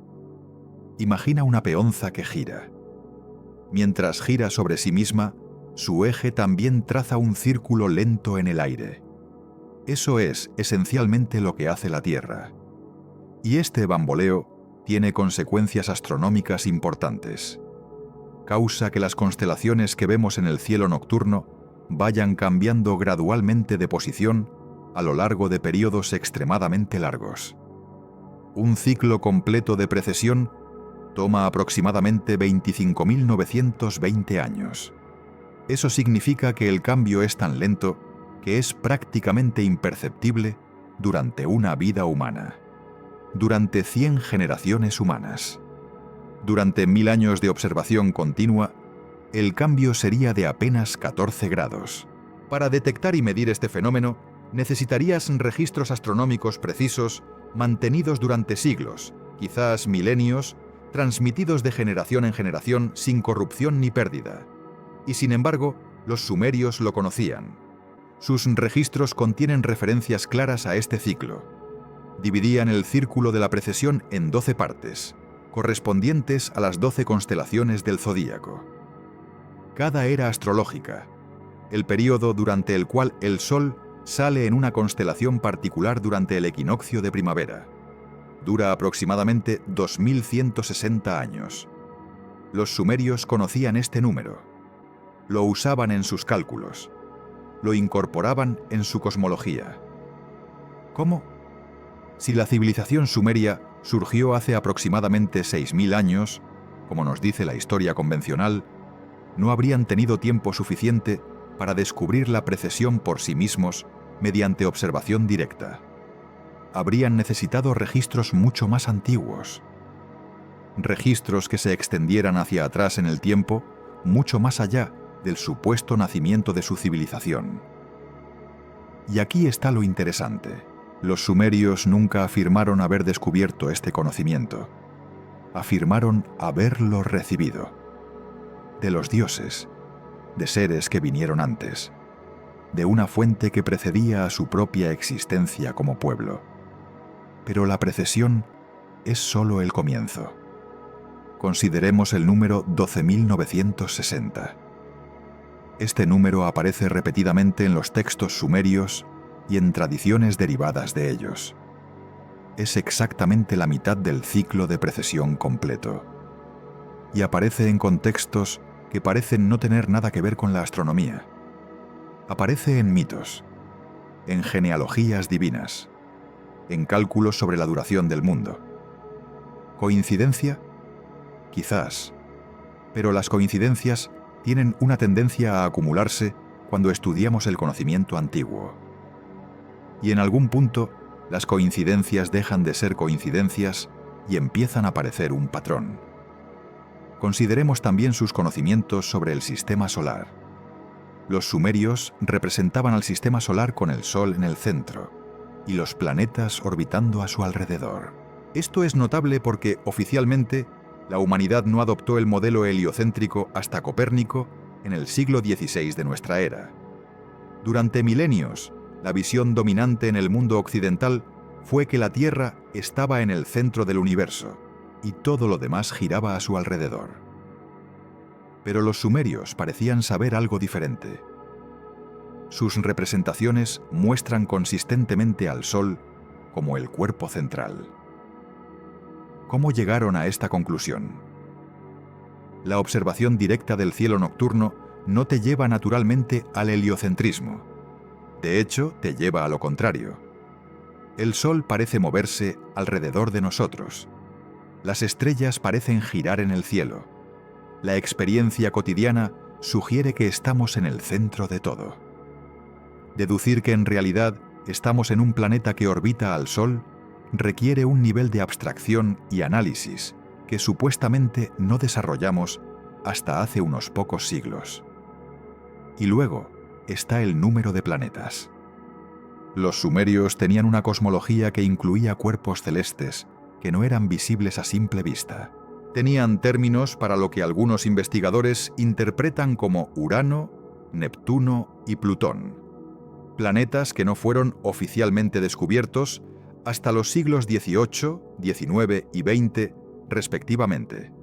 Imagina una peonza que gira. Mientras gira sobre sí misma, su eje también traza un círculo lento en el aire. Eso es esencialmente lo que hace la Tierra. Y este bamboleo tiene consecuencias astronómicas importantes. Causa que las constelaciones que vemos en el cielo nocturno vayan cambiando gradualmente de posición a lo largo de periodos extremadamente largos. Un ciclo completo de precesión toma aproximadamente 25.920 años. Eso significa que el cambio es tan lento que es prácticamente imperceptible durante una vida humana, durante 100 generaciones humanas. Durante 1000 años de observación continua, el cambio sería de apenas 14 grados. Para detectar y medir este fenómeno, necesitarías registros astronómicos precisos mantenidos durante siglos, quizás milenios, transmitidos de generación en generación sin corrupción ni pérdida. Y sin embargo, los sumerios lo conocían. Sus registros contienen referencias claras a este ciclo. Dividían el círculo de la precesión en 12 partes, correspondientes a las 12 constelaciones del zodíaco. cada era astrológica, el período durante el cual el Sol sale en una constelación particular durante el equinoccio de primavera. Dura aproximadamente 2160 años. Los sumerios conocían este número. Lo usaban en sus cálculos. Lo incorporaban en su cosmología. ¿Cómo? Si la civilización sumeria surgió hace aproximadamente 6000 años, como nos dice la historia convencional, no habrían tenido tiempo suficiente para descubrir la precesión por sí mismos mediante observación directa. Habrían necesitado registros mucho más antiguos. Registros que se extendieran hacia atrás en el tiempo, mucho más allá del supuesto nacimiento de su civilización. Y aquí está lo interesante. Los sumerios nunca afirmaron haber descubierto este conocimiento. Afirmaron haberlo recibido. De los dioses, de seres que vinieron antes, de una fuente que precedía a su propia existencia como pueblo. Pero la precesión es solo el comienzo. Consideremos el número 12.960. Este número aparece repetidamente en los textos sumerios y en tradiciones derivadas de ellos. Es exactamente la mitad del ciclo de precesión completo. Y aparece en contextos que parecen no tener nada que ver con la astronomía. Aparece en mitos, en genealogías divinas, en cálculos sobre la duración del mundo. ¿Coincidencia? Quizás. Pero las coincidencias tienen una tendencia a acumularse cuando estudiamos el conocimiento antiguo. Y en algún punto, las coincidencias dejan de ser coincidencias y empiezan a parecer un patrón. Consideremos también sus conocimientos sobre el sistema solar. Los sumerios representaban al sistema solar con el Sol en el centro y los planetas orbitando a su alrededor. Esto es notable porque, oficialmente, la humanidad no adoptó el modelo heliocéntrico hasta Copérnico en el siglo XVI de nuestra era. Durante milenios, la visión dominante en el mundo occidental fue que la Tierra estaba en el centro del universo y todo lo demás giraba a su alrededor. Pero los sumerios parecían saber algo diferente. Sus representaciones muestran consistentemente al Sol como el cuerpo central. ¿Cómo llegaron a esta conclusión? La observación directa del cielo nocturno no te lleva naturalmente al heliocentrismo. De hecho, te lleva a lo contrario. El Sol parece moverse alrededor de nosotros. Las estrellas parecen girar en el cielo. La experiencia cotidiana sugiere que estamos en el centro de todo. Deducir que en realidad estamos en un planeta que orbita al Sol requiere un nivel de abstracción y análisis que supuestamente no desarrollamos hasta hace unos pocos siglos. Y luego está el número de planetas. Los sumerios tenían una cosmología que incluía cuerpos celestes que no eran visibles a simple vista. Tenían términos para lo que algunos investigadores interpretan como Urano, Neptuno y Plutón, planetas que no fueron oficialmente descubiertos hasta los siglos XVIII, XIX y XX, respectivamente.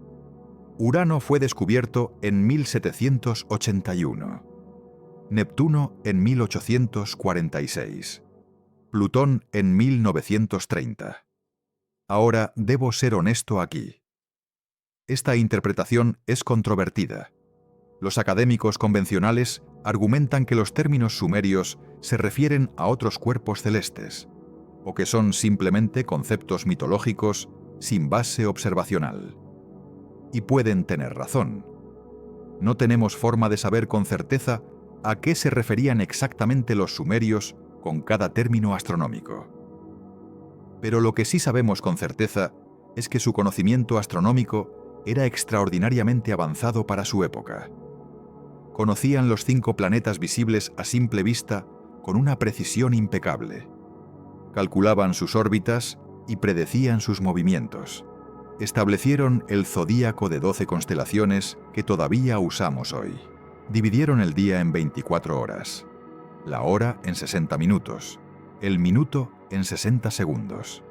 Urano fue descubierto en 1781. Neptuno en 1846, Plutón en 1930. Ahora debo ser honesto aquí. Esta interpretación es controvertida. Los académicos convencionales argumentan que los términos sumerios se refieren a otros cuerpos celestes, o que son simplemente conceptos mitológicos sin base observacional. Y pueden tener razón. No tenemos forma de saber con certeza a qué se referían exactamente los sumerios con cada término astronómico. Pero lo que sí sabemos con certeza es que su conocimiento astronómico era extraordinariamente avanzado para su época. Conocían los 5 planetas visibles a simple vista con una precisión impecable. Calculaban sus órbitas y predecían sus movimientos. Establecieron el zodíaco de 12 constelaciones que todavía usamos hoy. Dividieron el día en 24 horas, la hora en 60 minutos, el minuto en 60 segundos.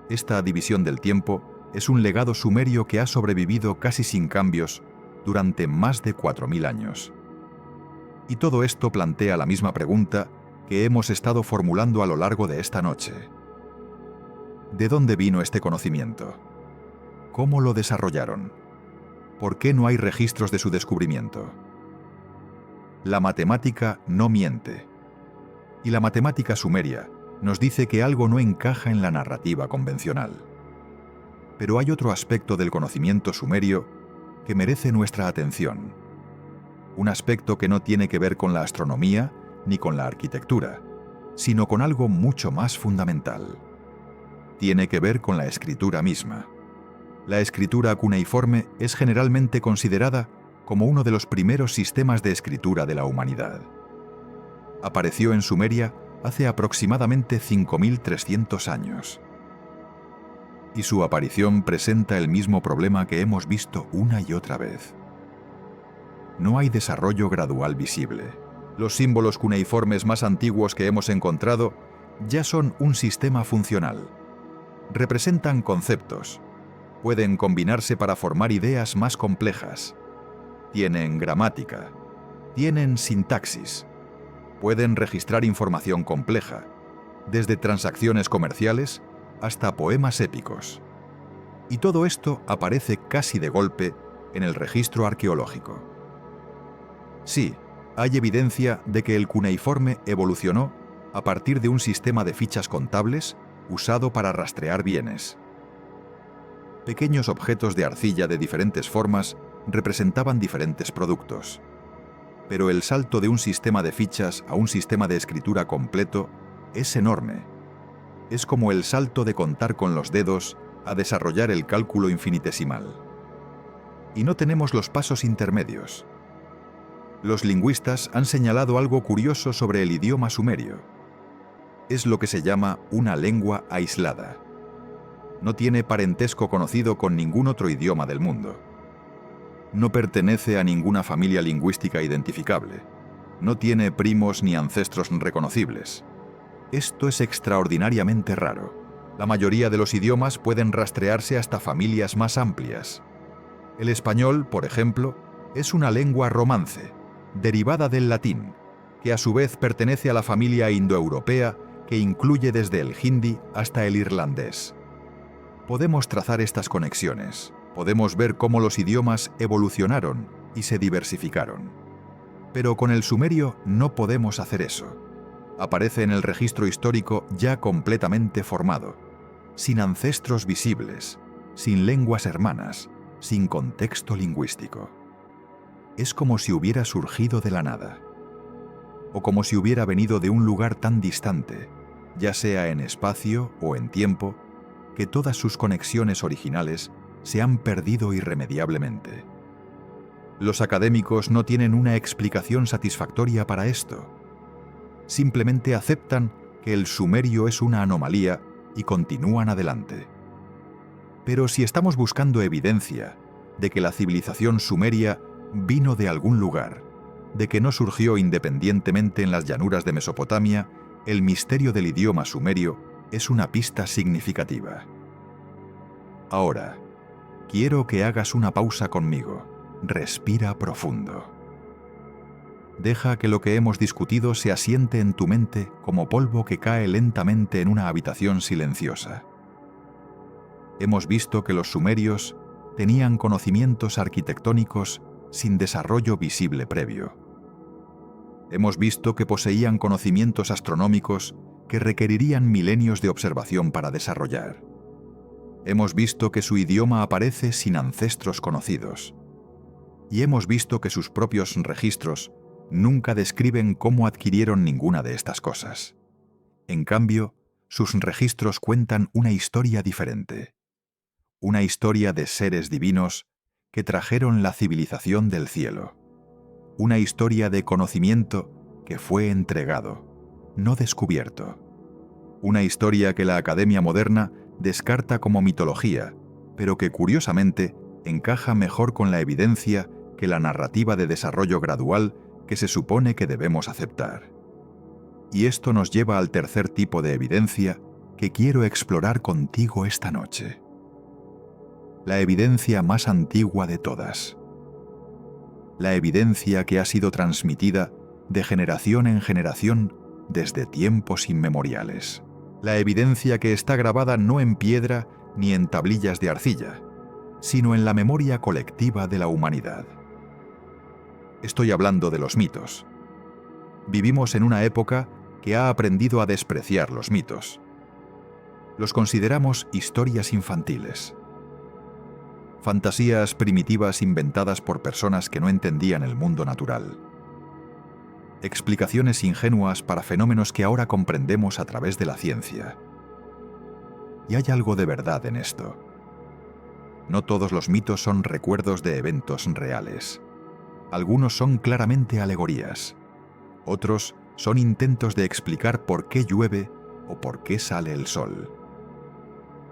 Esta división del tiempo es un legado sumerio que ha sobrevivido casi sin cambios durante más de 4000 años. Y todo esto plantea la misma pregunta que hemos estado formulando a lo largo de esta noche. ¿De dónde vino este conocimiento? ¿Cómo lo desarrollaron? ¿Por qué no hay registros de su descubrimiento? La matemática no miente. Y la matemática sumeria nos dice que algo no encaja en la narrativa convencional. Pero hay otro aspecto del conocimiento sumerio que merece nuestra atención. Un aspecto que no tiene que ver con la astronomía ni con la arquitectura, sino con algo mucho más fundamental. Tiene que ver con la escritura misma. La escritura cuneiforme es generalmente considerada como uno de los primeros sistemas de escritura de la humanidad. Apareció en Sumeria hace aproximadamente 5300 años. Y su aparición presenta el mismo problema que hemos visto una y otra vez. No hay desarrollo gradual visible. Los símbolos cuneiformes más antiguos que hemos encontrado ya son un sistema funcional. Representan conceptos. Pueden combinarse para formar ideas más complejas. Tienen gramática. Tienen sintaxis. Pueden registrar información compleja, desde transacciones comerciales hasta poemas épicos. Y todo esto aparece casi de golpe en el registro arqueológico. Sí, hay evidencia de que el cuneiforme evolucionó a partir de un sistema de fichas contables usado para rastrear bienes. Pequeños objetos de arcilla de diferentes formas representaban diferentes productos. Pero el salto de un sistema de fichas a un sistema de escritura completo es enorme. Es como el salto de contar con los dedos a desarrollar el cálculo infinitesimal. Y no tenemos los pasos intermedios. Los lingüistas han señalado algo curioso sobre el idioma sumerio. Es lo que se llama una lengua aislada. No tiene parentesco conocido con ningún otro idioma del mundo. No pertenece a ninguna familia lingüística identificable. No tiene primos ni ancestros reconocibles. Esto es extraordinariamente raro. La mayoría de los idiomas pueden rastrearse hasta familias más amplias. El español, por ejemplo, es una lengua romance, derivada del latín, que a su vez pertenece a la familia indoeuropea que incluye desde el hindi hasta el irlandés. Podemos trazar estas conexiones. Podemos ver cómo los idiomas evolucionaron y se diversificaron. Pero con el sumerio no podemos hacer eso. Aparece en el registro histórico ya completamente formado, sin ancestros visibles, sin lenguas hermanas, sin contexto lingüístico. Es como si hubiera surgido de la nada, o como si hubiera venido de un lugar tan distante, ya sea en espacio o en tiempo, que todas sus conexiones originales se han perdido irremediablemente. Los académicos no tienen una explicación satisfactoria para esto. Simplemente aceptan que el sumerio es una anomalía y continúan adelante. Pero si estamos buscando evidencia de que la civilización sumeria vino de algún lugar, de que no surgió independientemente en las llanuras de Mesopotamia, el misterio del idioma sumerio es una pista significativa. Ahora, quiero que hagas una pausa conmigo. Respira profundo. Deja que lo que hemos discutido se asiente en tu mente como polvo que cae lentamente en una habitación silenciosa. Hemos visto que los sumerios tenían conocimientos arquitectónicos sin desarrollo visible previo. Hemos visto que poseían conocimientos astronómicos que requerirían milenios de observación para desarrollar. Hemos visto que su idioma aparece sin ancestros conocidos. Y hemos visto que sus propios registros nunca describen cómo adquirieron ninguna de estas cosas. En cambio, sus registros cuentan una historia diferente. Una historia de seres divinos que trajeron la civilización del cielo. Una historia de conocimiento que fue entregado, no descubierto. Una historia que la academia moderna descarta como mitología, pero que curiosamente encaja mejor con la evidencia que la narrativa de desarrollo gradual que se supone que debemos aceptar. Y esto nos lleva al tercer tipo de evidencia que quiero explorar contigo esta noche. La evidencia más antigua de todas. la evidencia que ha sido transmitida de generación en generación desde tiempos inmemoriales. La evidencia que está grabada no en piedra ni en tablillas de arcilla, sino en la memoria colectiva de la humanidad. Estoy hablando de los mitos. Vivimos en una época que ha aprendido a despreciar los mitos. Los consideramos historias infantiles. Fantasías primitivas inventadas por personas que no entendían el mundo natural. Explicaciones ingenuas para fenómenos que ahora comprendemos a través de la ciencia. Y hay algo de verdad en esto. No todos los mitos son recuerdos de eventos reales. Algunos son claramente alegorías. Otros son intentos de explicar por qué llueve o por qué sale el sol.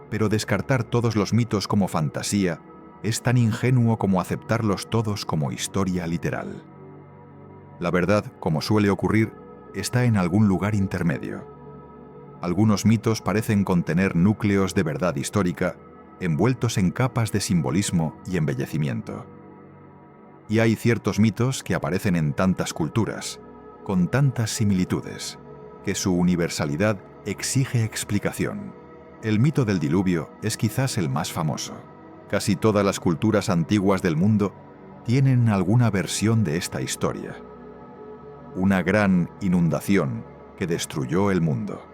Pero descartar todos los mitos como fantasía es tan ingenuo como aceptarlos todos como historia literal. La verdad, como suele ocurrir, está en algún lugar intermedio. Algunos mitos parecen contener núcleos de verdad histórica envueltos en capas de simbolismo y embellecimiento. Y hay ciertos mitos que aparecen en tantas culturas, con tantas similitudes, que su universalidad exige explicación. El mito del diluvio es quizás el más famoso. Casi todas las culturas antiguas del mundo tienen alguna versión de esta historia. Una gran inundación que destruyó el mundo.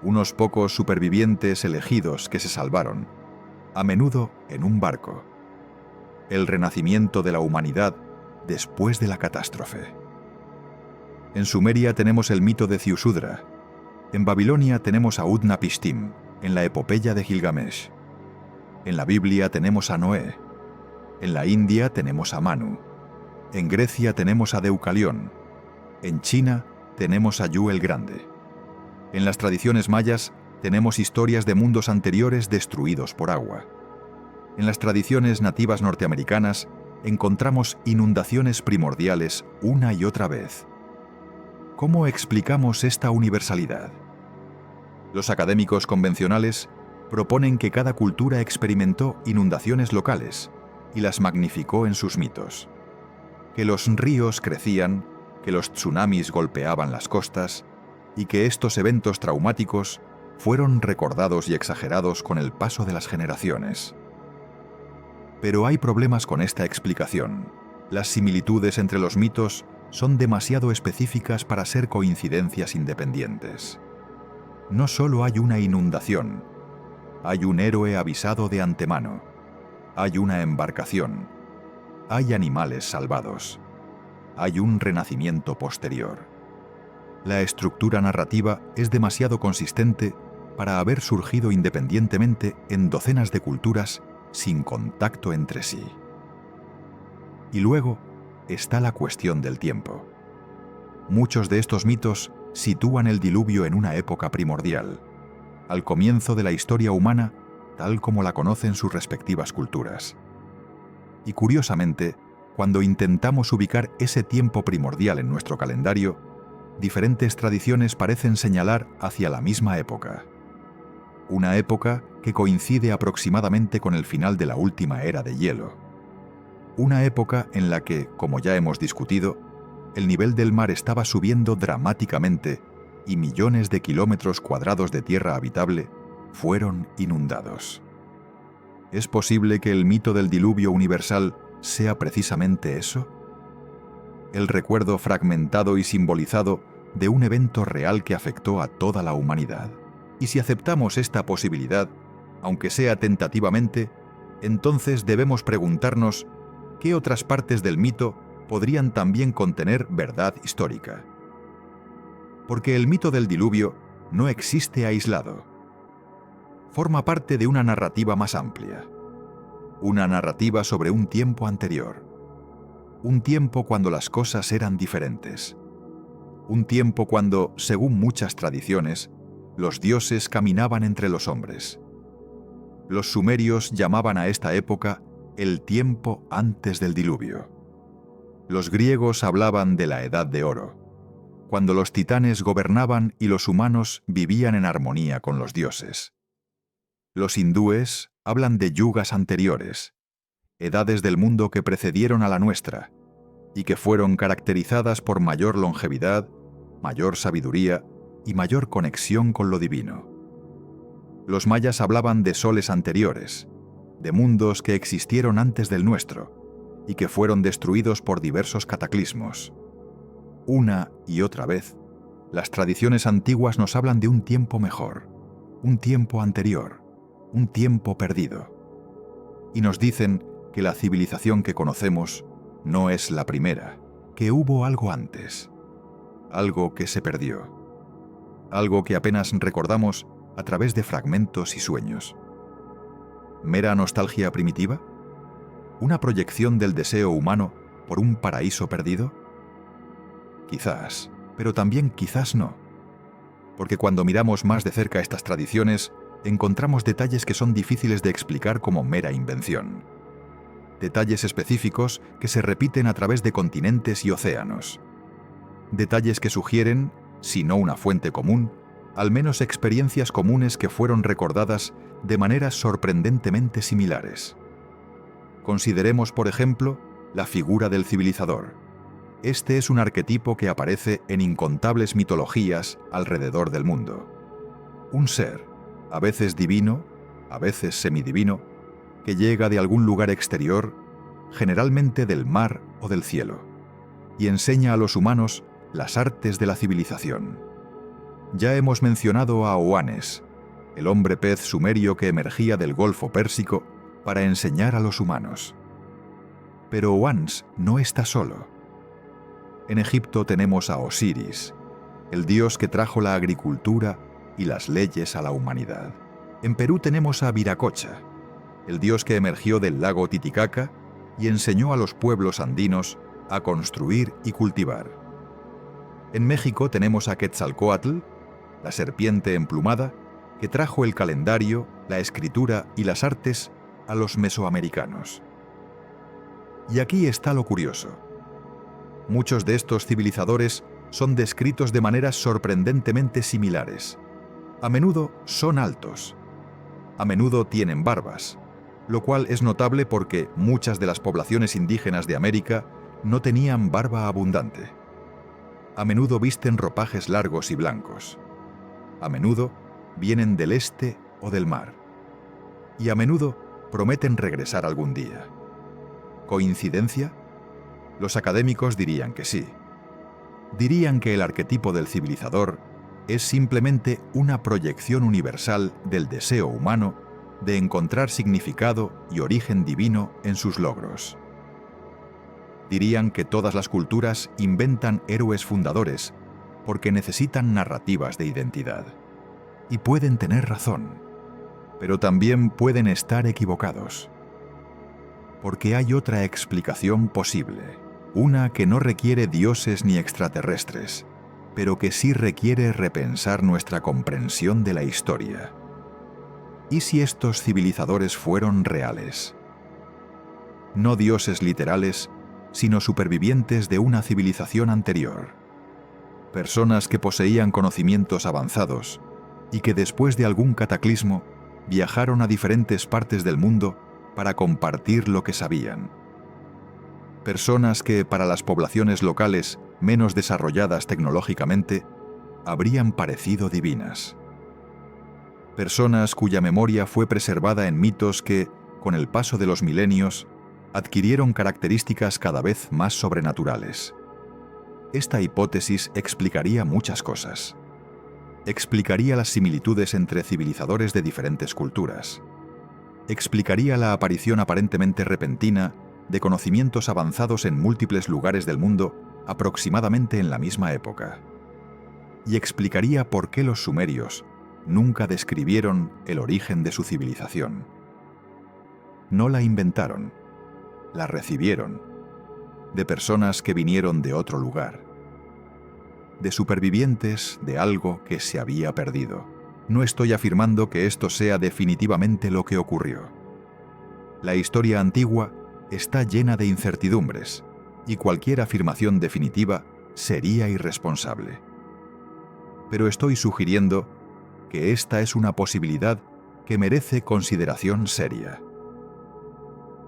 Unos pocos supervivientes elegidos que se salvaron, a menudo en un barco. El renacimiento de la humanidad después de la catástrofe. En Sumeria tenemos el mito de Ziusudra. En Babilonia tenemos a Utnapishtim, en la epopeya de Gilgamesh. En la Biblia tenemos a Noé. En la India tenemos a Manu. En Grecia tenemos a Deucalión. En China tenemos a Yu el Grande. En las tradiciones mayas tenemos historias de mundos anteriores destruidos por agua. En las tradiciones nativas norteamericanas encontramos inundaciones primordiales una y otra vez. ¿Cómo explicamos esta universalidad? Los académicos convencionales proponen que cada cultura experimentó inundaciones locales y las magnificó en sus mitos. Que los ríos crecían, que los tsunamis golpeaban las costas y que estos eventos traumáticos fueron recordados y exagerados con el paso de las generaciones. Pero hay problemas con esta explicación. Las similitudes entre los mitos son demasiado específicas para ser coincidencias independientes. No solo hay una inundación, hay un héroe avisado de antemano, hay una embarcación, hay animales salvados, hay un renacimiento posterior. La estructura narrativa es demasiado consistente para haber surgido independientemente en docenas de culturas sin contacto entre sí. Y luego está la cuestión del tiempo. Muchos de estos mitos sitúan el diluvio en una época primordial, al comienzo de la historia humana tal como la conocen sus respectivas culturas. Y curiosamente, cuando intentamos ubicar ese tiempo primordial en nuestro calendario, diferentes tradiciones parecen señalar hacia la misma época. Una época que coincide aproximadamente con el final de la última era de hielo. Una época en la que, como ya hemos discutido, el nivel del mar estaba subiendo dramáticamente y millones de kilómetros cuadrados de tierra habitable fueron inundados. ¿Es posible que el mito del diluvio universal sea precisamente eso? El recuerdo fragmentado y simbolizado de un evento real que afectó a toda la humanidad. Y si aceptamos esta posibilidad, aunque sea tentativamente, entonces debemos preguntarnos qué otras partes del mito podrían también contener verdad histórica. Porque el mito del diluvio no existe aislado. Forma parte de una narrativa más amplia. Una narrativa sobre un tiempo anterior. Un tiempo cuando las cosas eran diferentes. Un tiempo cuando, según muchas tradiciones, los dioses caminaban entre los hombres. Los sumerios llamaban a esta época el tiempo antes del diluvio. Los griegos hablaban de la Edad de Oro, cuando los titanes gobernaban y los humanos vivían en armonía con los dioses. Los hindúes hablan de yugas anteriores, edades del mundo que precedieron a la nuestra, y que fueron caracterizadas por mayor longevidad, mayor sabiduría y mayor conexión con lo divino. Los mayas hablaban de soles anteriores, de mundos que existieron antes del nuestro y que fueron destruidos por diversos cataclismos. Una y otra vez, las tradiciones antiguas nos hablan de un tiempo mejor, un tiempo anterior, un tiempo perdido. Y nos dicen que la civilización que conocemos no es la primera, que hubo algo antes, algo que se perdió, algo que apenas recordamos a través de fragmentos y sueños. ¿Mera nostalgia primitiva? ¿Una proyección del deseo humano por un paraíso perdido? Quizás, pero también quizás no. Porque cuando miramos más de cerca estas tradiciones, encontramos detalles que son difíciles de explicar como mera invención. Detalles específicos que se repiten a través de continentes y océanos. Detalles que sugieren, si no una fuente común, al menos experiencias comunes que fueron recordadas de maneras sorprendentemente similares. Consideremos, por ejemplo, la figura del civilizador. Este es un arquetipo que aparece en incontables mitologías alrededor del mundo. Un ser, a veces divino, a veces semidivino, que llega de algún lugar exterior, generalmente del mar o del cielo, y enseña a los humanos las artes de la civilización. Ya hemos mencionado a Oannes, el hombre pez sumerio que emergía del Golfo Pérsico para enseñar a los humanos. Pero Oannes no está solo. En Egipto tenemos a Osiris, el dios que trajo la agricultura y las leyes a la humanidad. En Perú tenemos a Viracocha, el dios que emergió del lago Titicaca y enseñó a los pueblos andinos a construir y cultivar. En México tenemos a Quetzalcóatl, la serpiente emplumada, que trajo el calendario, la escritura y las artes a los mesoamericanos. Y aquí está lo curioso. Muchos de estos civilizadores son descritos de maneras sorprendentemente similares. A menudo son altos. A menudo tienen barbas, lo cual es notable porque muchas de las poblaciones indígenas de América no tenían barba abundante. A menudo visten ropajes largos y blancos. A menudo vienen del este o del mar. Y a menudo prometen regresar algún día. ¿Coincidencia? Los académicos dirían que sí. Dirían que el arquetipo del civilizador es simplemente una proyección universal del deseo humano de encontrar significado y origen divino en sus logros. Dirían que todas las culturas inventan héroes fundadores porque necesitan narrativas de identidad. Y pueden tener razón, pero también pueden estar equivocados. Porque hay otra explicación posible, una que no requiere dioses ni extraterrestres, pero que sí requiere repensar nuestra comprensión de la historia. ¿Y si estos civilizadores fueron reales? No dioses literales, sino supervivientes de una civilización anterior. Personas que poseían conocimientos avanzados y que después de algún cataclismo viajaron a diferentes partes del mundo para compartir lo que sabían. Personas que para las poblaciones locales menos desarrolladas tecnológicamente habrían parecido divinas. Personas cuya memoria fue preservada en mitos que, con el paso de los milenios, adquirieron características cada vez más sobrenaturales. Esta hipótesis explicaría muchas cosas. Explicaría las similitudes entre civilizadores de diferentes culturas. Explicaría la aparición aparentemente repentina de conocimientos avanzados en múltiples lugares del mundo aproximadamente en la misma época. Y explicaría por qué los sumerios nunca describieron el origen de su civilización. No la inventaron, la recibieron, de personas que vinieron de otro lugar, de supervivientes de algo que se había perdido. No estoy afirmando que esto sea definitivamente lo que ocurrió. La historia antigua está llena de incertidumbres, y cualquier afirmación definitiva sería irresponsable. Pero estoy sugiriendo que esta es una posibilidad que merece consideración seria.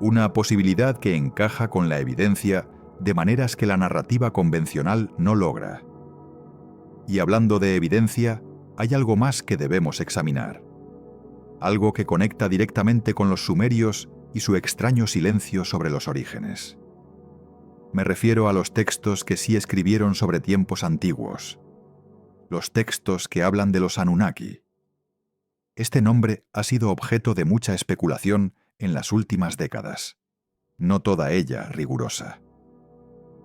Una posibilidad que encaja con la evidencia de maneras que la narrativa convencional no logra. Y hablando de evidencia, hay algo más que debemos examinar. Algo que conecta directamente con los sumerios y su extraño silencio sobre los orígenes. Me refiero a los textos que sí escribieron sobre tiempos antiguos. Los textos que hablan de los Anunnaki. Este nombre ha sido objeto de mucha especulación en las últimas décadas. No toda ella rigurosa.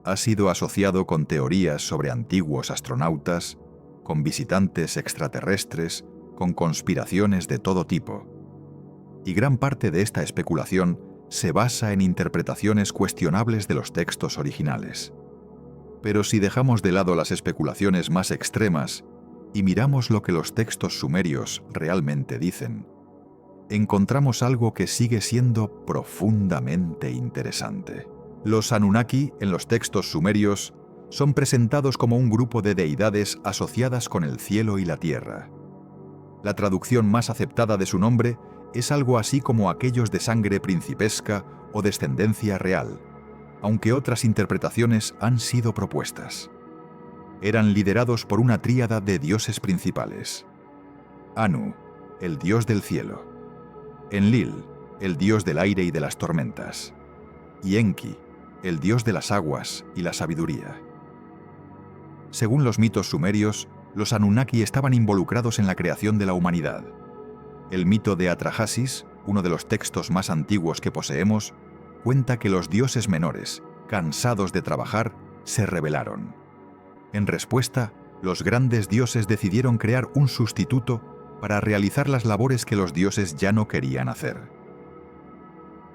Ha sido asociado con teorías sobre antiguos astronautas, con visitantes extraterrestres, con conspiraciones de todo tipo. Y gran parte de esta especulación se basa en interpretaciones cuestionables de los textos originales. Pero si dejamos de lado las especulaciones más extremas y miramos lo que los textos sumerios realmente dicen, encontramos algo que sigue siendo profundamente interesante. Los Anunnaki, en los textos sumerios, son presentados como un grupo de deidades asociadas con el cielo y la tierra. La traducción más aceptada de su nombre es algo así como aquellos de sangre principesca o descendencia real, aunque otras interpretaciones han sido propuestas. Eran liderados por una tríada de dioses principales. Anu, el dios del cielo. Enlil, el dios del aire y de las tormentas. Y Enki, el dios de las aguas y la sabiduría. Según los mitos sumerios, los Anunnaki estaban involucrados en la creación de la humanidad. El mito de Atrahasis, uno de los textos más antiguos que poseemos, cuenta que los dioses menores, cansados de trabajar, se rebelaron. En respuesta, los grandes dioses decidieron crear un sustituto para realizar las labores que los dioses ya no querían hacer.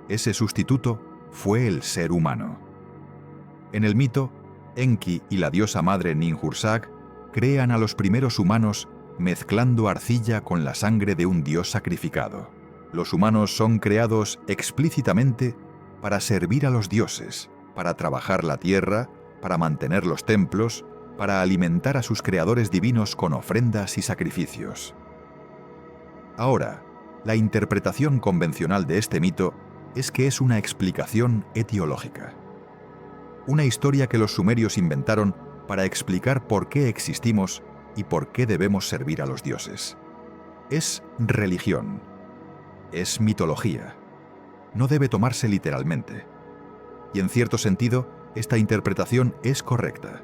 Ese sustituto fue el ser humano. En el mito, Enki y la diosa madre Ninhursag crean a los primeros humanos mezclando arcilla con la sangre de un dios sacrificado. Los humanos son creados explícitamente para servir a los dioses, para trabajar la tierra, para mantener los templos, para alimentar a sus creadores divinos con ofrendas y sacrificios. Ahora, la interpretación convencional de este mito es que es una explicación etiológica. Una historia que los sumerios inventaron para explicar por qué existimos y por qué debemos servir a los dioses. Es religión. Es mitología. No debe tomarse literalmente. Y en cierto sentido, esta interpretación es correcta.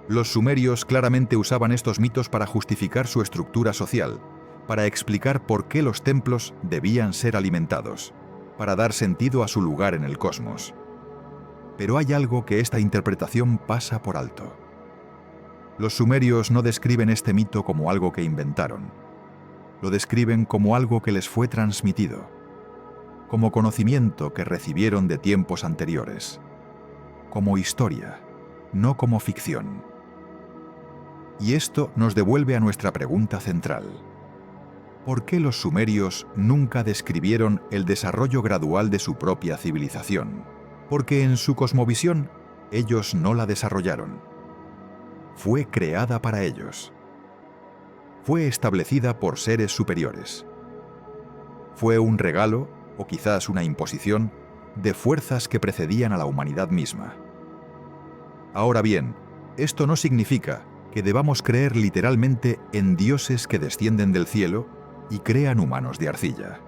Los sumerios claramente usaban estos mitos para justificar su estructura social, para explicar por qué los templos debían ser alimentados, para dar sentido a su lugar en el cosmos. Pero hay algo que esta interpretación pasa por alto. Los sumerios no describen este mito como algo que inventaron. Lo describen como algo que les fue transmitido, como conocimiento que recibieron de tiempos anteriores, como historia, no como ficción. Y esto nos devuelve a nuestra pregunta central. ¿Por qué los sumerios nunca describieron el desarrollo gradual de su propia civilización? Porque en su cosmovisión, ellos no la desarrollaron. Fue creada para ellos. Fue establecida por seres superiores. Fue un regalo, o quizás una imposición, de fuerzas que precedían a la humanidad misma. Ahora bien, esto no significa que debamos creer literalmente en dioses que descienden del cielo y crean humanos de arcilla.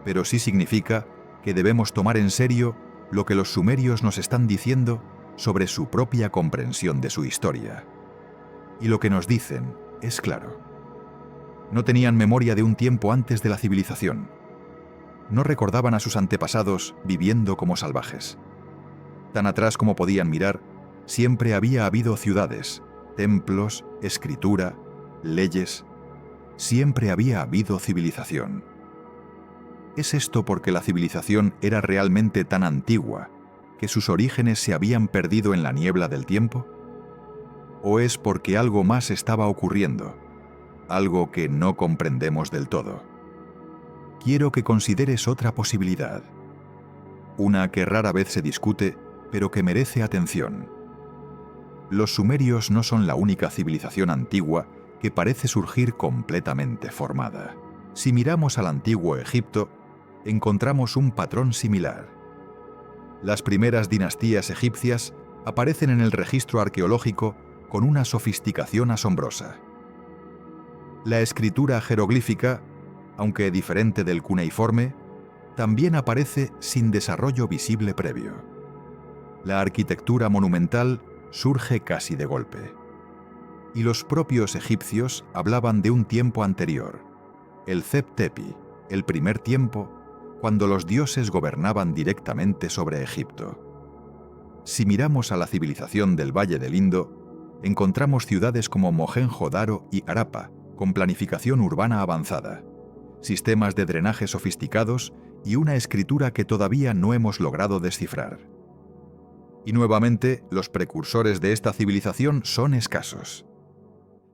Pero sí significa que debemos tomar en serio lo que los sumerios nos están diciendo sobre su propia comprensión de su historia. Y lo que nos dicen es claro. No tenían memoria de un tiempo antes de la civilización. No recordaban a sus antepasados viviendo como salvajes. Tan atrás como podían mirar, siempre había habido ciudades, templos, escritura, leyes. Siempre había habido civilización. ¿Es esto porque la civilización era realmente tan antigua que sus orígenes se habían perdido en la niebla del tiempo? ¿O es porque algo más estaba ocurriendo, algo que no comprendemos del todo? Quiero que consideres otra posibilidad, una que rara vez se discute, pero que merece atención. Los sumerios no son la única civilización antigua que parece surgir completamente formada. Si miramos al antiguo Egipto, encontramos un patrón similar. Las primeras dinastías egipcias aparecen en el registro arqueológico con una sofisticación asombrosa. La escritura jeroglífica, aunque diferente del cuneiforme, también aparece sin desarrollo visible previo. La arquitectura monumental surge casi de golpe. Y los propios egipcios hablaban de un tiempo anterior, el Zeb Tepi, el primer tiempo, cuando los dioses gobernaban directamente sobre Egipto. Si miramos a la civilización del Valle del Indo, encontramos ciudades como Mohenjo-Daro y Harappa, con planificación urbana avanzada, sistemas de drenaje sofisticados y una escritura que todavía no hemos logrado descifrar. Y nuevamente, los precursores de esta civilización son escasos.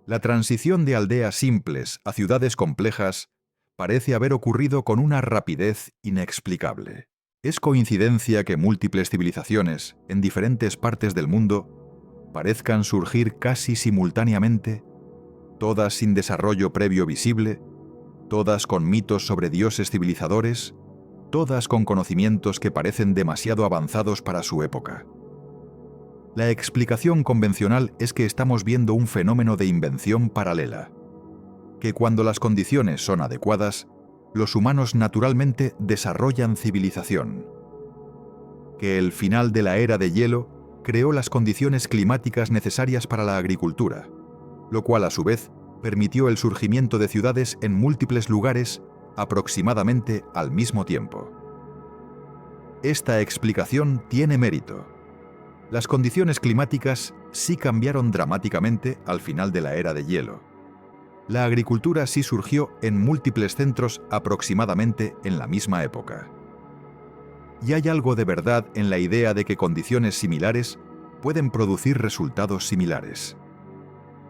La transición de aldeas simples a ciudades complejas parece haber ocurrido con una rapidez inexplicable. ¿Es coincidencia que múltiples civilizaciones en diferentes partes del mundo parezcan surgir casi simultáneamente, todas sin desarrollo previo visible, todas con mitos sobre dioses civilizadores, todas con conocimientos que parecen demasiado avanzados para su época? La explicación convencional es que estamos viendo un fenómeno de invención paralela, que cuando las condiciones son adecuadas, los humanos naturalmente desarrollan civilización, que el final de la era de hielo creó las condiciones climáticas necesarias para la agricultura, lo cual a su vez permitió el surgimiento de ciudades en múltiples lugares aproximadamente al mismo tiempo. Esta explicación tiene mérito. Las condiciones climáticas sí cambiaron dramáticamente al final de la era de hielo. La agricultura sí surgió en múltiples centros aproximadamente en la misma época. Y hay algo de verdad en la idea de que condiciones similares pueden producir resultados similares.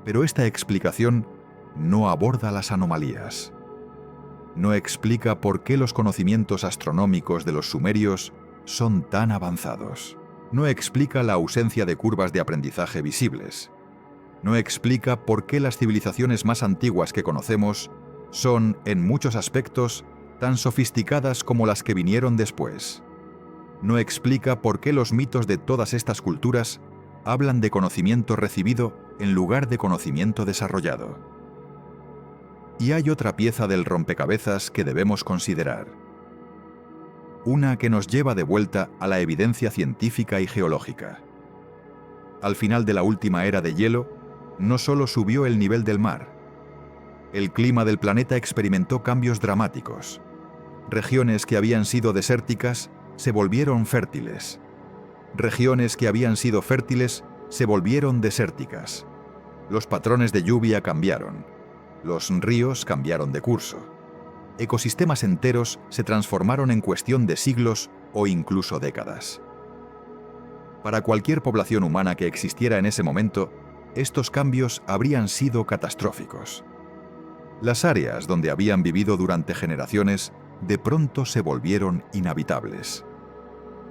Pero esta explicación no aborda las anomalías. No explica por qué los conocimientos astronómicos de los sumerios son tan avanzados. No explica la ausencia de curvas de aprendizaje visibles. No explica por qué las civilizaciones más antiguas que conocemos son, en muchos aspectos, tan sofisticadas como las que vinieron después. No explica por qué los mitos de todas estas culturas hablan de conocimiento recibido en lugar de conocimiento desarrollado. Y hay otra pieza del rompecabezas que debemos considerar. Una que nos lleva de vuelta a la evidencia científica y geológica. Al final de la última era de hielo, no solo subió el nivel del mar. El clima del planeta experimentó cambios dramáticos. Regiones que habían sido desérticas se volvieron fértiles. Regiones que habían sido fértiles se volvieron desérticas. Los patrones de lluvia cambiaron. Los ríos cambiaron de curso. Ecosistemas enteros se transformaron en cuestión de siglos o incluso décadas. Para cualquier población humana que existiera en ese momento, estos cambios habrían sido catastróficos. Las áreas donde habían vivido durante generaciones de pronto se volvieron inhabitables.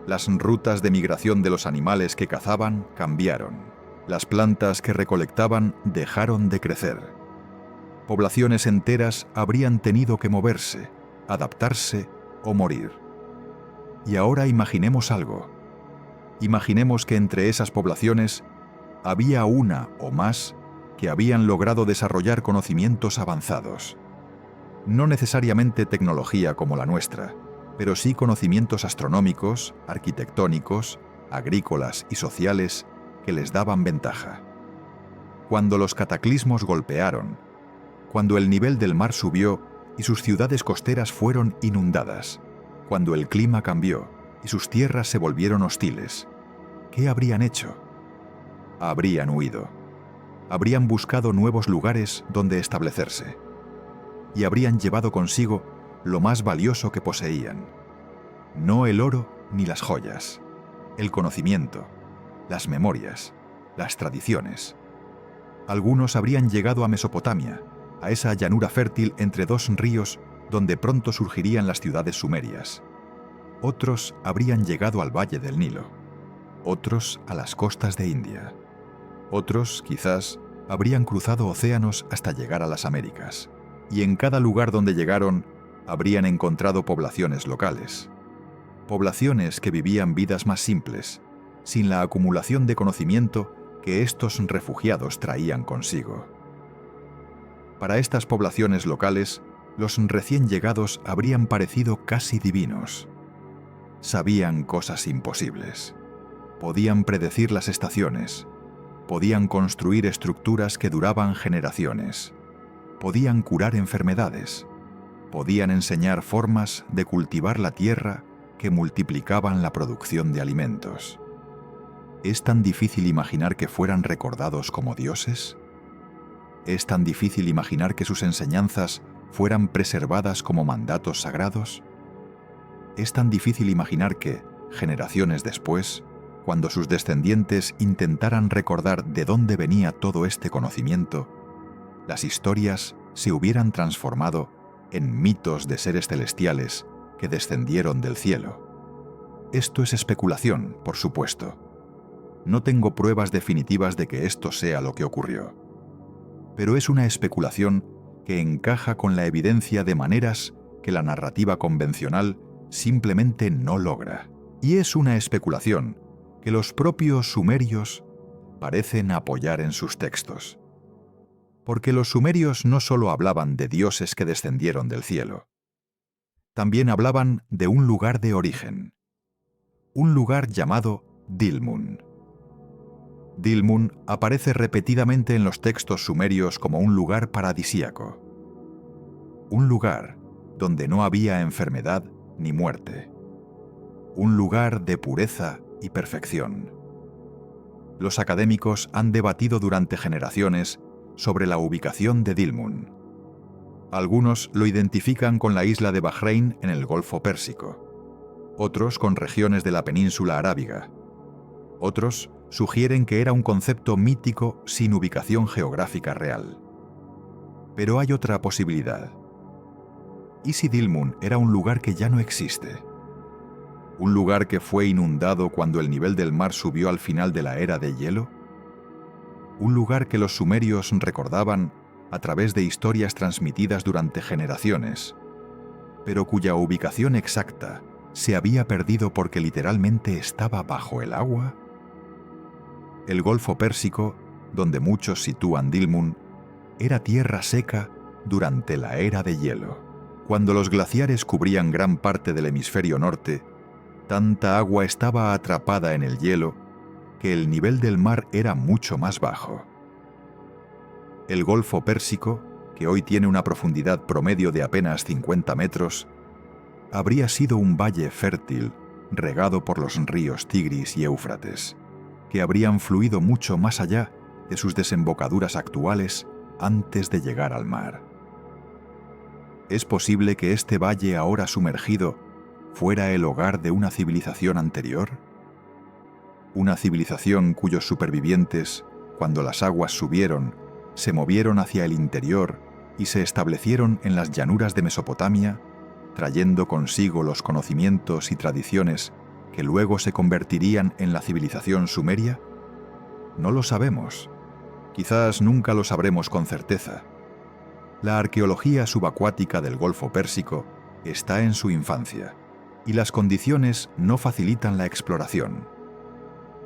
Las rutas de migración de los animales que cazaban cambiaron. Las plantas que recolectaban dejaron de crecer. Poblaciones enteras habrían tenido que moverse, adaptarse o morir. Y ahora imaginemos algo. Imaginemos que entre esas poblaciones había una o más que habían logrado desarrollar conocimientos avanzados. No necesariamente tecnología como la nuestra, pero sí conocimientos astronómicos, arquitectónicos, agrícolas y sociales que les daban ventaja. Cuando los cataclismos golpearon, cuando el nivel del mar subió y sus ciudades costeras fueron inundadas, cuando el clima cambió y sus tierras se volvieron hostiles, ¿qué habrían hecho? Habrían huido. Habrían buscado nuevos lugares donde establecerse. Y habrían llevado consigo lo más valioso que poseían. No el oro ni las joyas, el conocimiento, las memorias, las tradiciones. Algunos habrían llegado a Mesopotamia, a esa llanura fértil entre dos ríos donde pronto surgirían las ciudades sumerias. Otros habrían llegado al Valle del Nilo. Otros a las costas de India. Otros, quizás, habrían cruzado océanos hasta llegar a las Américas. Y en cada lugar donde llegaron, habrían encontrado poblaciones locales. poblaciones que vivían vidas más simples, sin la acumulación de conocimiento que estos refugiados traían consigo. Para estas poblaciones locales, los recién llegados habrían parecido casi divinos. Sabían cosas imposibles. Podían predecir las estaciones. Podían construir estructuras que duraban generaciones. Podían curar enfermedades. Podían enseñar formas de cultivar la tierra que multiplicaban la producción de alimentos. ¿Es tan difícil imaginar que fueran recordados como dioses? ¿Es tan difícil imaginar que sus enseñanzas fueran preservadas como mandatos sagrados? ¿Es tan difícil imaginar que, generaciones después, cuando sus descendientes intentaran recordar de dónde venía todo este conocimiento, las historias se hubieran transformado en mitos de seres celestiales que descendieron del cielo? Esto es especulación, por supuesto. No tengo pruebas definitivas de que esto sea lo que ocurrió. Pero es una especulación que encaja con la evidencia de maneras que la narrativa convencional simplemente no logra. Y es una especulación que los propios sumerios parecen apoyar en sus textos. Porque los sumerios no solo hablaban de dioses que descendieron del cielo, también hablaban de un lugar de origen, un lugar llamado Dilmun. Dilmun aparece repetidamente en los textos sumerios como un lugar paradisíaco, un lugar donde no había enfermedad ni muerte, un lugar de pureza y perfección. Los académicos han debatido durante generaciones sobre la ubicación de Dilmun. Algunos lo identifican con la isla de Bahrein en el Golfo Pérsico, otros con regiones de la península arábiga. Otros sugieren que era un concepto mítico sin ubicación geográfica real. Pero hay otra posibilidad. ¿Y si Dilmun era un lugar que ya no existe? ¿Un lugar que fue inundado cuando el nivel del mar subió al final de la era de hielo? ¿Un lugar que los sumerios recordaban a través de historias transmitidas durante generaciones, pero cuya ubicación exacta se había perdido porque literalmente estaba bajo el agua? El Golfo Pérsico, donde muchos sitúan Dilmun, era tierra seca durante la era de hielo. Cuando los glaciares cubrían gran parte del hemisferio norte, tanta agua estaba atrapada en el hielo que el nivel del mar era mucho más bajo. El Golfo Pérsico, que hoy tiene una profundidad promedio de apenas 50 metros, habría sido un valle fértil regado por los ríos Tigris y Éufrates, que habrían fluido mucho más allá de sus desembocaduras actuales antes de llegar al mar. ¿Es posible que este valle ahora sumergido fuera el hogar de una civilización anterior? Una civilización cuyos supervivientes, cuando las aguas subieron, se movieron hacia el interior y se establecieron en las llanuras de Mesopotamia, trayendo consigo los conocimientos y tradiciones que luego se convertirían en la civilización sumeria? No lo sabemos. Quizás nunca lo sabremos con certeza. La arqueología subacuática del Golfo Pérsico está en su infancia, y las condiciones no facilitan la exploración.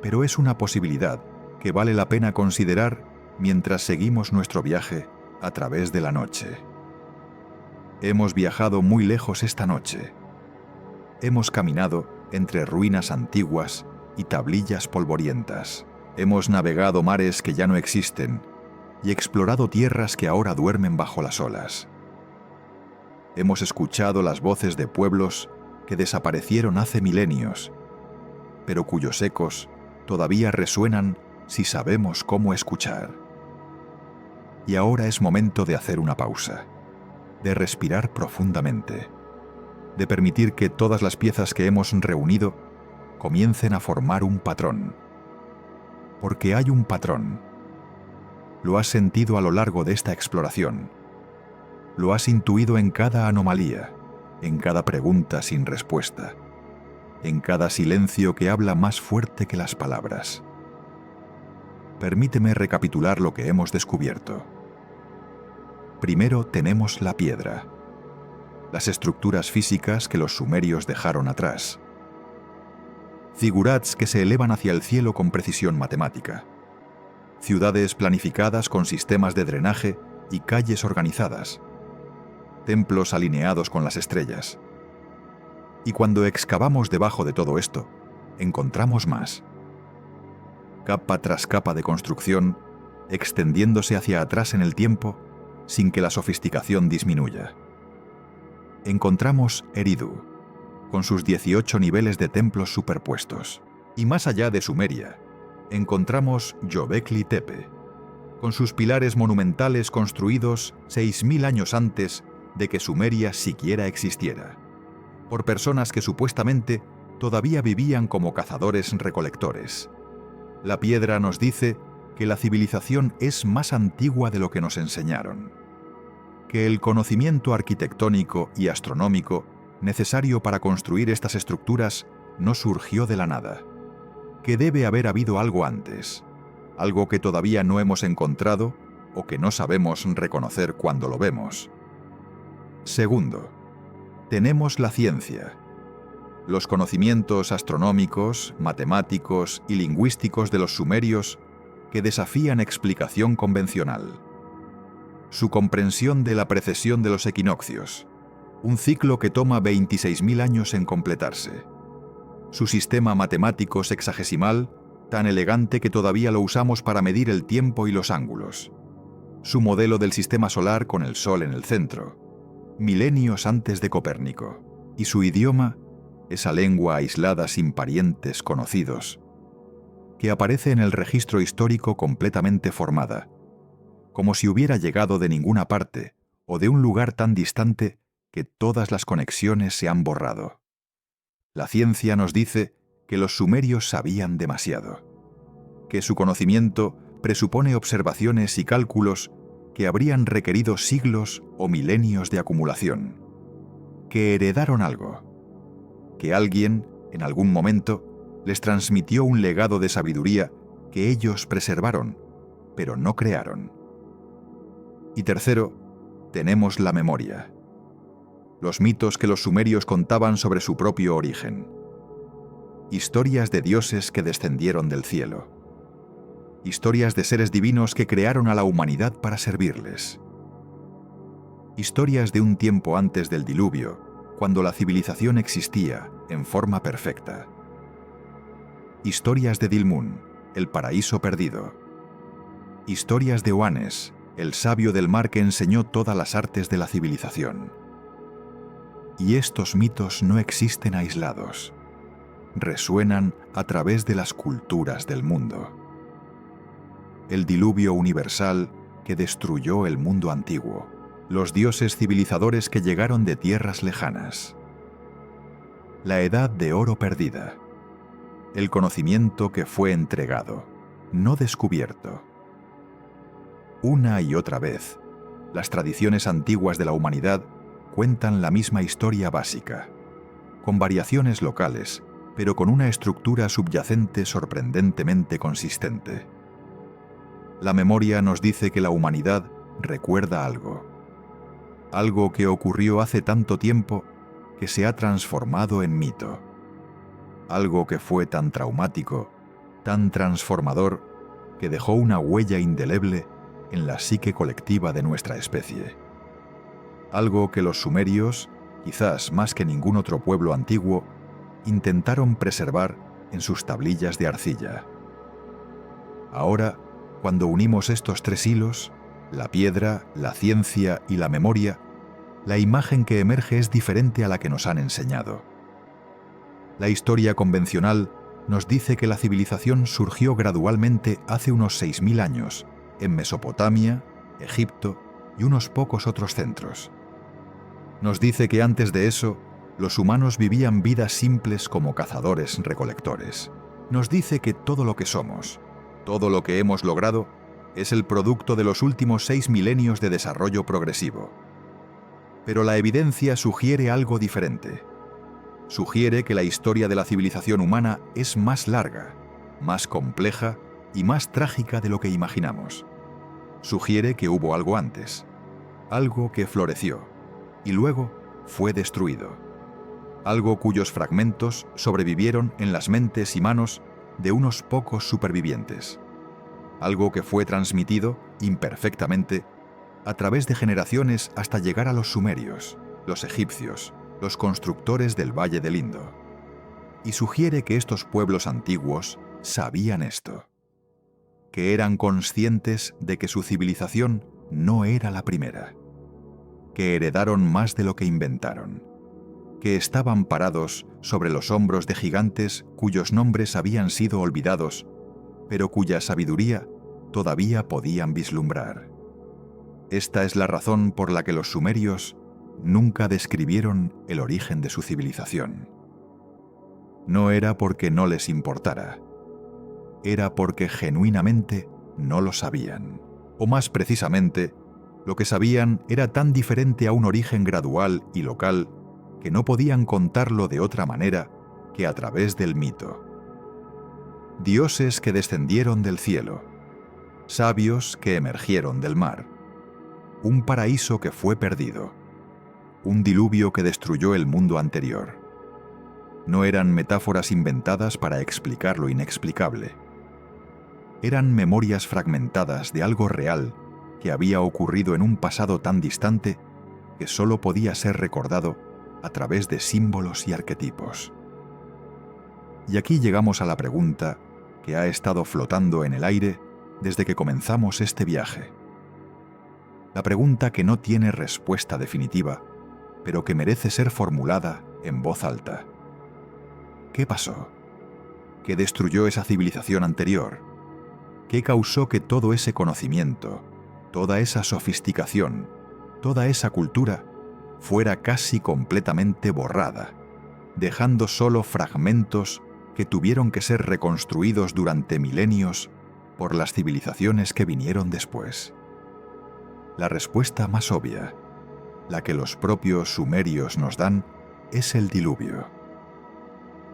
Pero es una posibilidad que vale la pena considerar mientras seguimos nuestro viaje a través de la noche. Hemos viajado muy lejos esta noche. Hemos caminado entre ruinas antiguas y tablillas polvorientas. Hemos navegado mares que ya no existen y explorado tierras que ahora duermen bajo las olas. Hemos escuchado las voces de pueblos que desaparecieron hace milenios, pero cuyos ecos todavía resuenan si sabemos cómo escuchar. Y ahora es momento de hacer una pausa, de respirar profundamente, de permitir que todas las piezas que hemos reunido comiencen a formar un patrón. Porque hay un patrón. Lo has sentido a lo largo de esta exploración. Lo has intuido en cada anomalía, en cada pregunta sin respuesta, en cada silencio que habla más fuerte que las palabras. Permíteme recapitular lo que hemos descubierto. Primero tenemos la piedra, las estructuras físicas que los sumerios dejaron atrás, zigurats que se elevan hacia el cielo con precisión matemática, ciudades planificadas con sistemas de drenaje y calles organizadas, templos alineados con las estrellas. Y cuando excavamos debajo de todo esto, encontramos más. Capa tras capa de construcción, extendiéndose hacia atrás en el tiempo sin que la sofisticación disminuya. Encontramos Eridu, con sus 18 niveles de templos superpuestos. Y más allá de Sumeria, encontramos Göbekli Tepe, con sus pilares monumentales construidos 6.000 años antes de que Sumeria siquiera existiera, por personas que supuestamente todavía vivían como cazadores-recolectores. La piedra nos dice que la civilización es más antigua de lo que nos enseñaron, que el conocimiento arquitectónico y astronómico necesario para construir estas estructuras no surgió de la nada, que debe haber habido algo antes, algo que todavía no hemos encontrado o que no sabemos reconocer cuando lo vemos. Segundo, tenemos la ciencia, los conocimientos astronómicos, matemáticos y lingüísticos de los sumerios que desafían explicación convencional. Su comprensión de la precesión de los equinoccios, un ciclo que toma 26.000 años en completarse. Su sistema matemático sexagesimal, tan elegante que todavía lo usamos para medir el tiempo y los ángulos. Su modelo del sistema solar con el Sol en el centro, milenios antes de Copérnico. Y su idioma, esa lengua aislada sin parientes conocidos, que aparece en el registro histórico completamente formada, como si hubiera llegado de ninguna parte o de un lugar tan distante que todas las conexiones se han borrado. La ciencia nos dice que los sumerios sabían demasiado, que su conocimiento presupone observaciones y cálculos que habrían requerido siglos o milenios de acumulación, que heredaron algo, que alguien, en algún momento, les transmitió un legado de sabiduría que ellos preservaron, pero no crearon. Y tercero, tenemos la memoria. Los mitos que los sumerios contaban sobre su propio origen. Historias de dioses que descendieron del cielo. Historias de seres divinos que crearon a la humanidad para servirles. Historias de un tiempo antes del diluvio, cuando la civilización existía en forma perfecta. Historias de Dilmun, el paraíso perdido. Historias de Oannes, el sabio del mar que enseñó todas las artes de la civilización. Y estos mitos no existen aislados. Resuenan a través de las culturas del mundo. El diluvio universal que destruyó el mundo antiguo. Los dioses civilizadores que llegaron de tierras lejanas. La edad de oro perdida. El conocimiento que fue entregado, no descubierto. Una y otra vez, las tradiciones antiguas de la humanidad cuentan la misma historia básica, con variaciones locales, pero con una estructura subyacente sorprendentemente consistente. La memoria nos dice que la humanidad recuerda algo que ocurrió hace tanto tiempo que se ha transformado en mito, algo que fue tan traumático, tan transformador, que dejó una huella indeleble en la psique colectiva de nuestra especie. Algo que los sumerios, quizás más que ningún otro pueblo antiguo, intentaron preservar en sus tablillas de arcilla. Ahora, cuando unimos estos tres hilos, la piedra, la ciencia y la memoria, la imagen que emerge es diferente a la que nos han enseñado. La historia convencional nos dice que la civilización surgió gradualmente hace unos 6.000 años, en Mesopotamia, Egipto y unos pocos otros centros. Nos dice que antes de eso, los humanos vivían vidas simples como cazadores-recolectores. Nos dice que todo lo que somos, todo lo que hemos logrado, es el producto de los últimos 6 milenios de desarrollo progresivo. Pero la evidencia sugiere algo diferente. Sugiere que la historia de la civilización humana es más larga, más compleja y más trágica de lo que imaginamos. Sugiere que hubo algo antes, algo que floreció y luego fue destruido. algo cuyos fragmentos sobrevivieron en las mentes y manos de unos pocos supervivientes, algo que fue transmitido imperfectamente a través de generaciones hasta llegar a los sumerios, los egipcios, los constructores del Valle del Indo. Y sugiere que estos pueblos antiguos sabían esto, que eran conscientes de que su civilización no era la primera, que heredaron más de lo que inventaron, que estaban parados sobre los hombros de gigantes cuyos nombres habían sido olvidados, pero cuya sabiduría todavía podían vislumbrar. Esta es la razón por la que los sumerios nunca describieron el origen de su civilización. No era porque no les importara, era porque genuinamente no lo sabían. O más precisamente, lo que sabían era tan diferente a un origen gradual y local que no podían contarlo de otra manera que a través del mito. Dioses que descendieron del cielo, sabios que emergieron del mar, un paraíso que fue perdido, un diluvio que destruyó el mundo anterior. No eran metáforas inventadas para explicar lo inexplicable. Eran memorias fragmentadas de algo real que había ocurrido en un pasado tan distante que solo podía ser recordado a través de símbolos y arquetipos. Y aquí llegamos a la pregunta que ha estado flotando en el aire desde que comenzamos este viaje. La pregunta que no tiene respuesta definitiva, pero que merece ser formulada en voz alta. ¿Qué pasó? ¿Qué destruyó esa civilización anterior? ¿Qué causó que todo ese conocimiento, toda esa sofisticación, toda esa cultura fuera casi completamente borrada, dejando solo fragmentos que tuvieron que ser reconstruidos durante milenios por las civilizaciones que vinieron después? La respuesta más obvia, la que los propios sumerios nos dan, es el diluvio.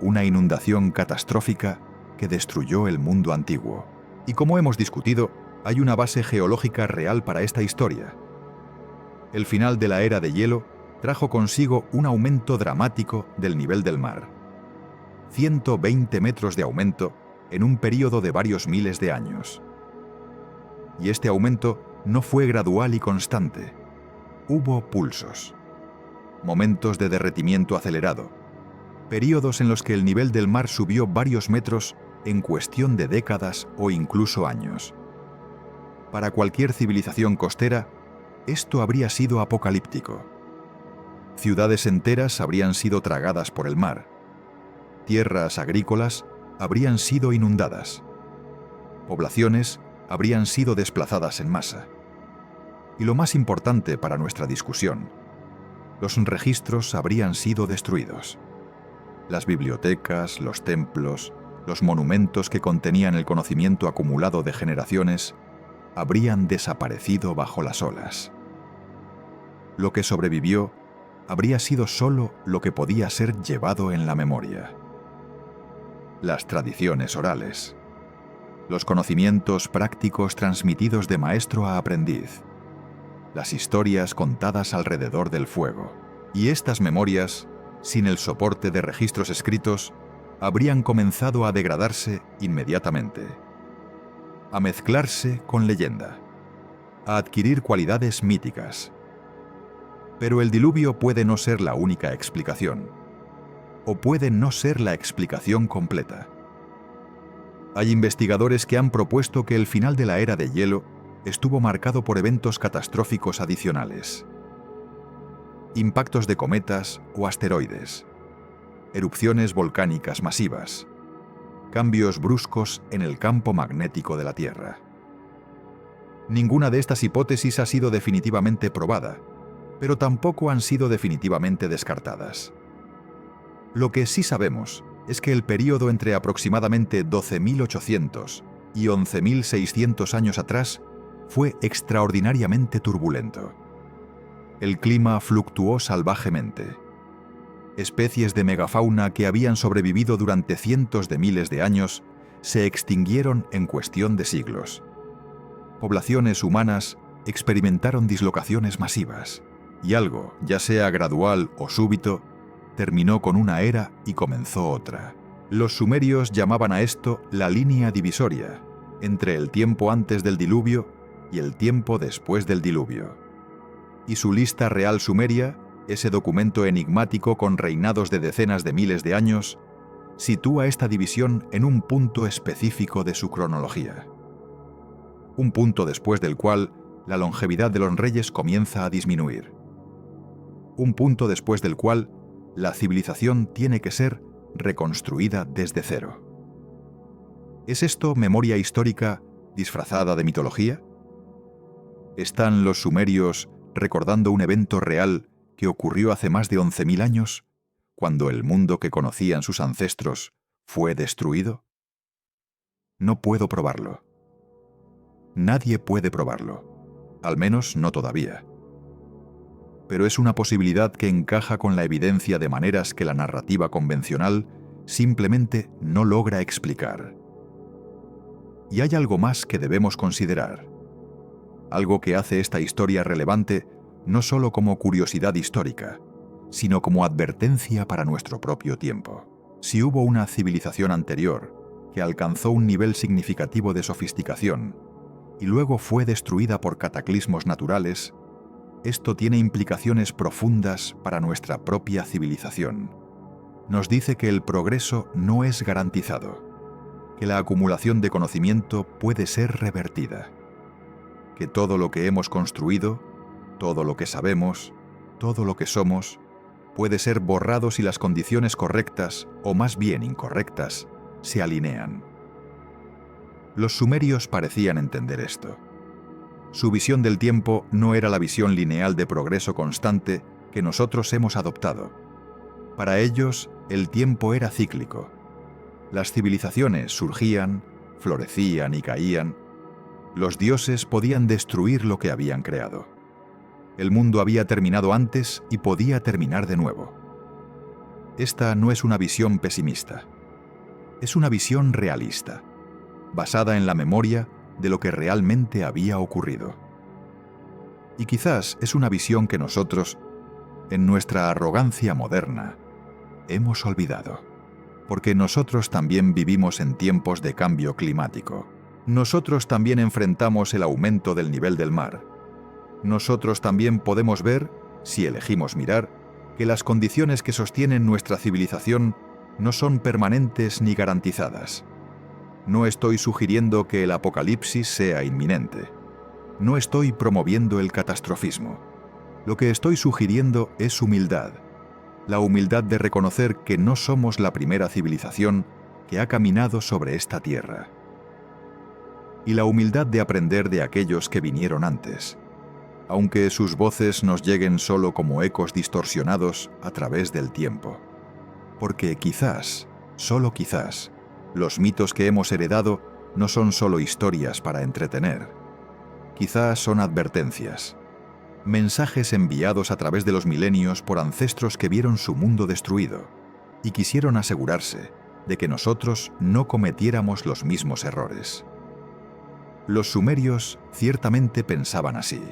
Una inundación catastrófica que destruyó el mundo antiguo. Y como hemos discutido, hay una base geológica real para esta historia. El final de la era de hielo trajo consigo un aumento dramático del nivel del mar. 120 metros de aumento en un período de varios miles de años. Y este aumento no fue gradual y constante. Hubo pulsos, momentos de derretimiento acelerado, períodos en los que el nivel del mar subió varios metros en cuestión de décadas o incluso años. Para cualquier civilización costera, esto habría sido apocalíptico. Ciudades enteras habrían sido tragadas por el mar. Tierras agrícolas habrían sido inundadas. Poblaciones habrían sido desplazadas en masa. Y lo más importante para nuestra discusión, los registros habrían sido destruidos. Las bibliotecas, los templos, los monumentos que contenían el conocimiento acumulado de generaciones habrían desaparecido bajo las olas. Lo que sobrevivió habría sido solo lo que podía ser llevado en la memoria. Las tradiciones orales, los conocimientos prácticos transmitidos de maestro a aprendiz, las historias contadas alrededor del fuego. Y estas memorias, sin el soporte de registros escritos, habrían comenzado a degradarse inmediatamente, a mezclarse con leyenda, a adquirir cualidades míticas. Pero el diluvio puede no ser la única explicación, o puede no ser la explicación completa. Hay investigadores que han propuesto que el final de la era de hielo estuvo marcado por eventos catastróficos adicionales. Impactos de cometas o asteroides, erupciones volcánicas masivas, cambios bruscos en el campo magnético de la Tierra. Ninguna de estas hipótesis ha sido definitivamente probada, pero tampoco han sido definitivamente descartadas. Lo que sí sabemos es que el período entre aproximadamente 12.800 y 11.600 años atrás fue extraordinariamente turbulento. El clima fluctuó salvajemente. Especies de megafauna que habían sobrevivido durante cientos de miles de años se extinguieron en cuestión de siglos. Poblaciones humanas experimentaron dislocaciones masivas, y algo, ya sea gradual o súbito, terminó con una era y comenzó otra. Los sumerios llamaban a esto la línea divisoria, entre el tiempo antes del diluvio y el tiempo después del diluvio. Y su lista real sumeria, ese documento enigmático con reinados de decenas de miles de años, sitúa esta división en un punto específico de su cronología. Un punto después del cual la longevidad de los reyes comienza a disminuir. Un punto después del cual la civilización tiene que ser reconstruida desde cero. ¿Es esto memoria histórica disfrazada de mitología? ¿Están los sumerios recordando un evento real que ocurrió hace más de 11.000 años, cuando el mundo que conocían sus ancestros fue destruido? No puedo probarlo. Nadie puede probarlo, al menos no todavía. Pero es una posibilidad que encaja con la evidencia de maneras que la narrativa convencional simplemente no logra explicar. Y hay algo más que debemos considerar. Algo que hace esta historia relevante no solo como curiosidad histórica, sino como advertencia para nuestro propio tiempo. Si hubo una civilización anterior que alcanzó un nivel significativo de sofisticación y luego fue destruida por cataclismos naturales, esto tiene implicaciones profundas para nuestra propia civilización. Nos dice que el progreso no es garantizado, que la acumulación de conocimiento puede ser revertida, que todo lo que hemos construido, todo lo que sabemos, todo lo que somos, puede ser borrado si las condiciones correctas, o más bien incorrectas, se alinean. Los sumerios parecían entender esto. Su visión del tiempo no era la visión lineal de progreso constante que nosotros hemos adoptado. Para ellos, el tiempo era cíclico. Las civilizaciones surgían, florecían y caían. Los dioses podían destruir lo que habían creado. El mundo había terminado antes y podía terminar de nuevo. Esta no es una visión pesimista. Es una visión realista, basada en la memoria de lo que realmente había ocurrido. Y quizás es una visión que nosotros, en nuestra arrogancia moderna, hemos olvidado, porque nosotros también vivimos en tiempos de cambio climático. Nosotros también enfrentamos el aumento del nivel del mar. Nosotros también podemos ver, si elegimos mirar, que las condiciones que sostienen nuestra civilización no son permanentes ni garantizadas. No estoy sugiriendo que el apocalipsis sea inminente. No estoy promoviendo el catastrofismo. Lo que estoy sugiriendo es humildad. La humildad de reconocer que no somos la primera civilización que ha caminado sobre esta tierra. Y la humildad de aprender de aquellos que vinieron antes, aunque sus voces nos lleguen solo como ecos distorsionados a través del tiempo. Porque quizás, solo quizás, los mitos que hemos heredado no son solo historias para entretener. Quizás son advertencias, mensajes enviados a través de los milenios por ancestros que vieron su mundo destruido y quisieron asegurarse de que nosotros no cometiéramos los mismos errores. Los sumerios ciertamente pensaban así.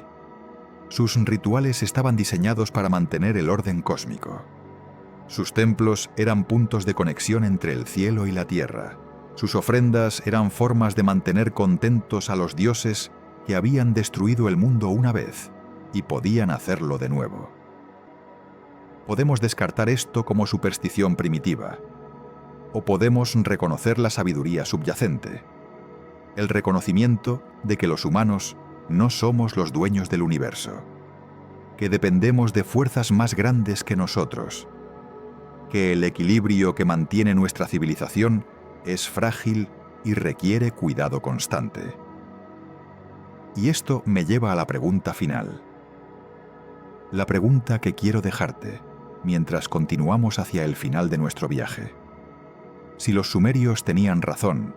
Sus rituales estaban diseñados para mantener el orden cósmico. Sus templos eran puntos de conexión entre el cielo y la tierra. Sus ofrendas eran formas de mantener contentos a los dioses que habían destruido el mundo una vez y podían hacerlo de nuevo. Podemos descartar esto como superstición primitiva, o podemos reconocer la sabiduría subyacente, el reconocimiento de que los humanos no somos los dueños del universo, que dependemos de fuerzas más grandes que nosotros, que el equilibrio que mantiene nuestra civilización es frágil y requiere cuidado constante. Y esto me lleva a la pregunta final. La pregunta que quiero dejarte mientras continuamos hacia el final de nuestro viaje. Si los sumerios tenían razón,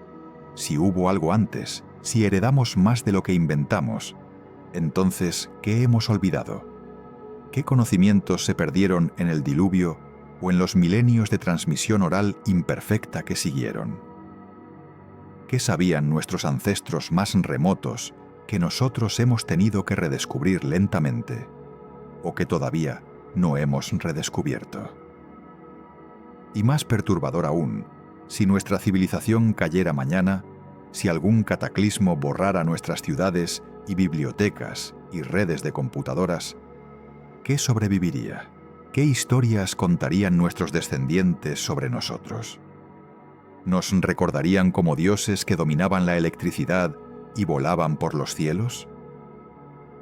si hubo algo antes, si heredamos más de lo que inventamos, entonces, ¿qué hemos olvidado? ¿Qué conocimientos se perdieron en el diluvio o en los milenios de transmisión oral imperfecta que siguieron? ¿Qué sabían nuestros ancestros más remotos que nosotros hemos tenido que redescubrir lentamente, o que todavía no hemos redescubierto? Y más perturbador aún, si nuestra civilización cayera mañana, si algún cataclismo borrara nuestras ciudades y bibliotecas y redes de computadoras, ¿qué sobreviviría? ¿Qué historias contarían nuestros descendientes sobre nosotros? ¿Nos recordarían como dioses que dominaban la electricidad y volaban por los cielos?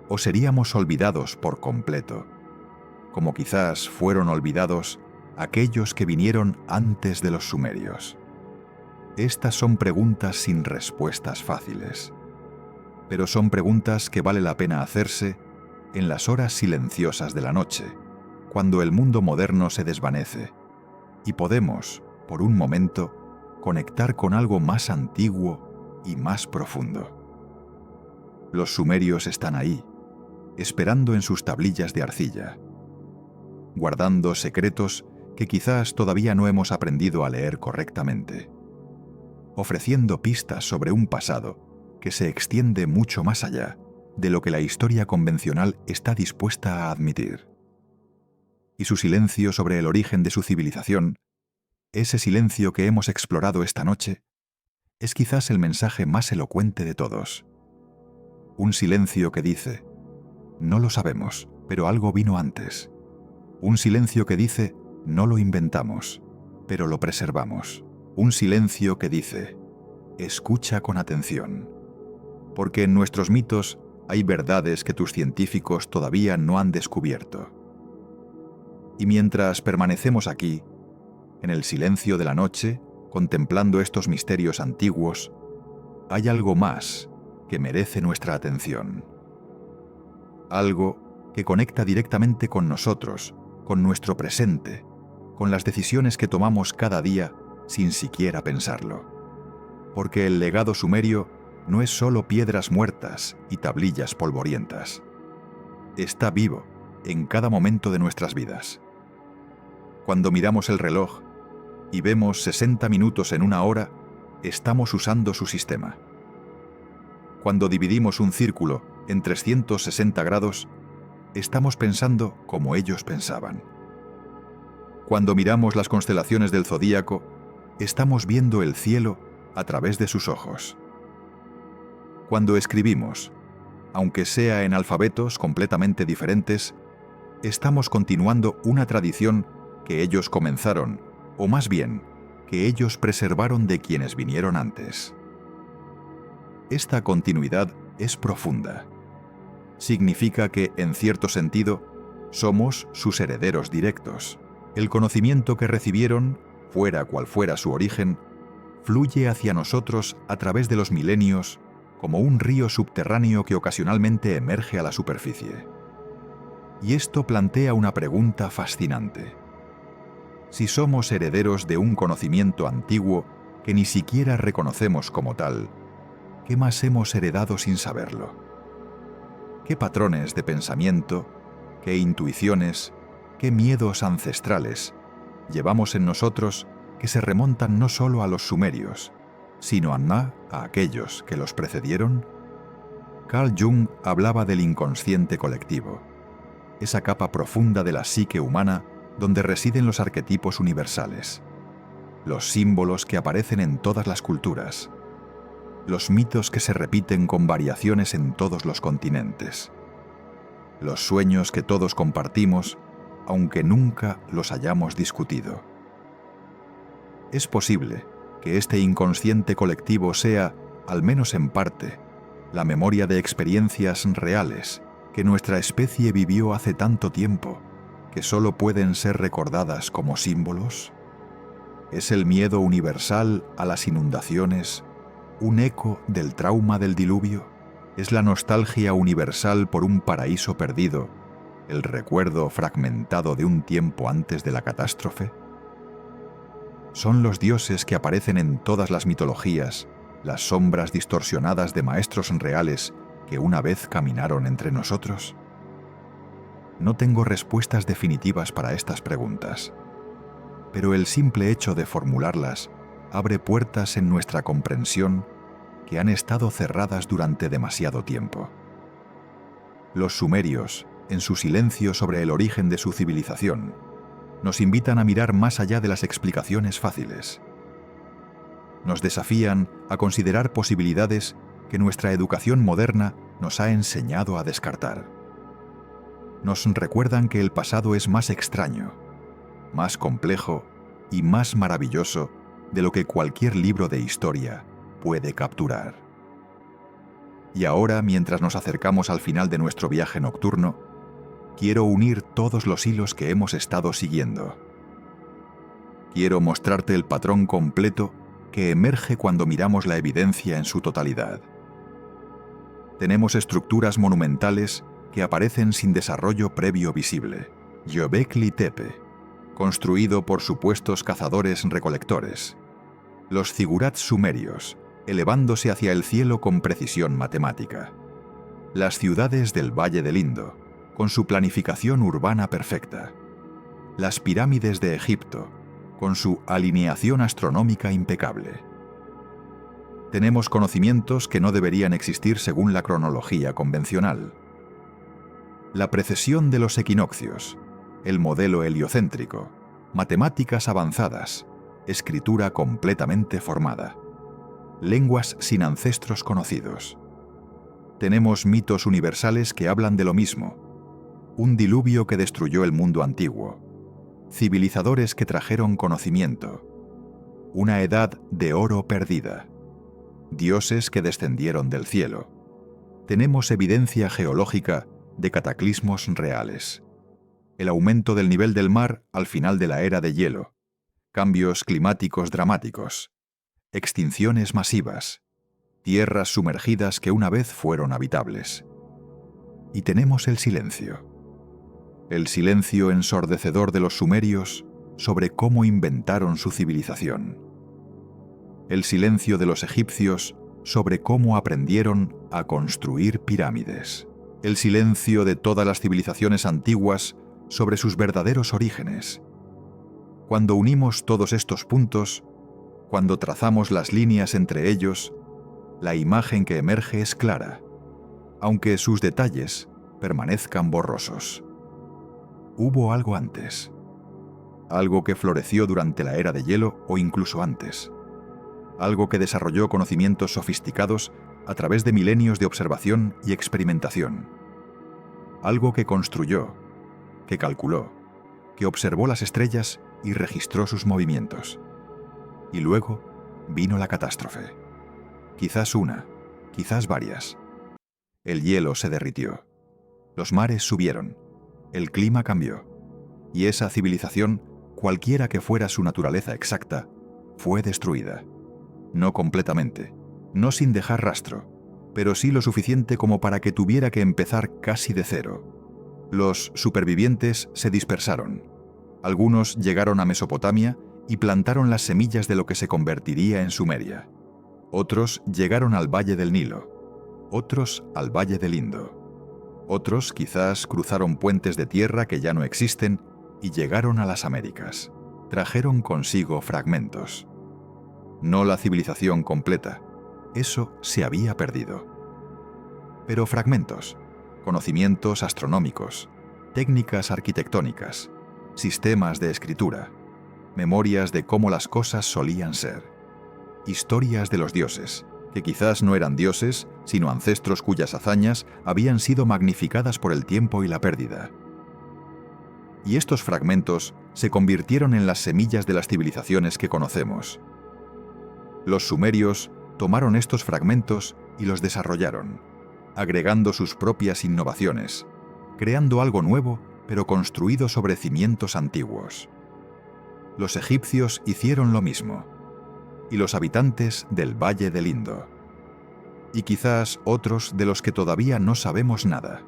¿O seríamos olvidados por completo, como quizás fueron olvidados aquellos que vinieron antes de los sumerios? Estas son preguntas sin respuestas fáciles, pero son preguntas que vale la pena hacerse en las horas silenciosas de la noche, cuando el mundo moderno se desvanece y podemos, por un momento, conectar con algo más antiguo y más profundo. Los sumerios están ahí, esperando en sus tablillas de arcilla, guardando secretos que quizás todavía no hemos aprendido a leer correctamente, ofreciendo pistas sobre un pasado que se extiende mucho más allá de lo que la historia convencional está dispuesta a admitir. Y su silencio sobre el origen de su civilización, ese silencio que hemos explorado esta noche, es quizás el mensaje más elocuente de todos. Un silencio que dice: no lo sabemos, pero algo vino antes. Un silencio que dice: no lo inventamos, pero lo preservamos. Un silencio que dice: escucha con atención. Porque en nuestros mitos hay verdades que tus científicos todavía no han descubierto. Y mientras permanecemos aquí, en el silencio de la noche, contemplando estos misterios antiguos, hay algo más que merece nuestra atención. Algo que conecta directamente con nosotros, con nuestro presente, con las decisiones que tomamos cada día sin siquiera pensarlo. Porque el legado sumerio no es solo piedras muertas y tablillas polvorientas. Está vivo en cada momento de nuestras vidas. Cuando miramos el reloj y vemos 60 minutos en una hora, estamos usando su sistema. Cuando dividimos un círculo en 360 grados, estamos pensando como ellos pensaban. Cuando miramos las constelaciones del zodíaco, estamos viendo el cielo a través de sus ojos. Cuando escribimos, aunque sea en alfabetos completamente diferentes, estamos continuando una tradición que ellos comenzaron, o más bien, que ellos preservaron de quienes vinieron antes. Esta continuidad es profunda. Significa que, en cierto sentido, somos sus herederos directos. El conocimiento que recibieron, fuera cual fuera su origen, fluye hacia nosotros a través de los milenios como un río subterráneo que ocasionalmente emerge a la superficie. Y esto plantea una pregunta fascinante. Si somos herederos de un conocimiento antiguo que ni siquiera reconocemos como tal, ¿qué más hemos heredado sin saberlo? ¿Qué patrones de pensamiento, qué intuiciones, qué miedos ancestrales llevamos en nosotros que se remontan no solo a los sumerios, sino a aquellos que los precedieron? Carl Jung hablaba del inconsciente colectivo, esa capa profunda de la psique humana donde residen los arquetipos universales, los símbolos que aparecen en todas las culturas, los mitos que se repiten con variaciones en todos los continentes, los sueños que todos compartimos, aunque nunca los hayamos discutido. Es posible que este inconsciente colectivo sea, al menos en parte, la memoria de experiencias reales que nuestra especie vivió hace tanto tiempo que solo pueden ser recordadas como símbolos. ¿Es el miedo universal a las inundaciones un eco del trauma del diluvio? ¿Es la nostalgia universal por un paraíso perdido el recuerdo fragmentado de un tiempo antes de la catástrofe? ¿Son los dioses que aparecen en todas las mitologías las sombras distorsionadas de maestros reales que una vez caminaron entre nosotros? No tengo respuestas definitivas para estas preguntas, pero el simple hecho de formularlas abre puertas en nuestra comprensión que han estado cerradas durante demasiado tiempo. Los sumerios, en su silencio sobre el origen de su civilización, nos invitan a mirar más allá de las explicaciones fáciles. Nos desafían a considerar posibilidades que nuestra educación moderna nos ha enseñado a descartar. Nos recuerdan que el pasado es más extraño, más complejo y más maravilloso de lo que cualquier libro de historia puede capturar. Y ahora, mientras nos acercamos al final de nuestro viaje nocturno, quiero unir todos los hilos que hemos estado siguiendo. Quiero mostrarte el patrón completo que emerge cuando miramos la evidencia en su totalidad. Tenemos estructuras monumentales que aparecen sin desarrollo previo visible. Göbekli Tepe, construido por supuestos cazadores-recolectores. Los zigurats sumerios, elevándose hacia el cielo con precisión matemática. Las ciudades del Valle del Indo, con su planificación urbana perfecta. Las pirámides de Egipto, con su alineación astronómica impecable. Tenemos conocimientos que no deberían existir según la cronología convencional. La precesión de los equinoccios, el modelo heliocéntrico, matemáticas avanzadas, escritura completamente formada, lenguas sin ancestros conocidos. Tenemos mitos universales que hablan de lo mismo, un diluvio que destruyó el mundo antiguo, civilizadores que trajeron conocimiento, una edad de oro perdida, dioses que descendieron del cielo. Tenemos evidencia geológica de cataclismos reales. El aumento del nivel del mar al final de la era de hielo, cambios climáticos dramáticos, extinciones masivas, tierras sumergidas que una vez fueron habitables. Y tenemos el silencio ensordecedor de los sumerios sobre cómo inventaron su civilización. El silencio de los egipcios sobre cómo aprendieron a construir pirámides. El silencio de todas las civilizaciones antiguas sobre sus verdaderos orígenes. Cuando unimos todos estos puntos, cuando trazamos las líneas entre ellos, la imagen que emerge es clara, aunque sus detalles permanezcan borrosos. Hubo algo antes, algo que floreció durante la era de hielo o incluso antes, algo que desarrolló conocimientos sofisticados a través de milenios de observación y experimentación, algo que construyó, que calculó, que observó las estrellas y registró sus movimientos. Y luego vino la catástrofe. Quizás una, quizás varias. El hielo se derritió. Los mares subieron. El clima cambió. Y esa civilización, cualquiera que fuera su naturaleza exacta, fue destruida. No completamente, no sin dejar rastro, pero sí lo suficiente como para que tuviera que empezar casi de cero. Los supervivientes se dispersaron. Algunos llegaron a Mesopotamia y plantaron las semillas de lo que se convertiría en Sumeria. Otros llegaron al Valle del Nilo, otros al Valle del Indo. Otros quizás cruzaron puentes de tierra que ya no existen y llegaron a las Américas. Trajeron consigo fragmentos. No la civilización completa, eso se había perdido. Pero fragmentos, conocimientos astronómicos, técnicas arquitectónicas, sistemas de escritura, memorias de cómo las cosas solían ser, historias de los dioses, que quizás no eran dioses, sino ancestros cuyas hazañas habían sido magnificadas por el tiempo y la pérdida. Y estos fragmentos se convirtieron en las semillas de las civilizaciones que conocemos. Los sumerios tomaron estos fragmentos y los desarrollaron, agregando sus propias innovaciones, creando algo nuevo, pero construido sobre cimientos antiguos. Los egipcios hicieron lo mismo, y los habitantes del Valle del Indo. Y quizás otros de los que todavía no sabemos nada.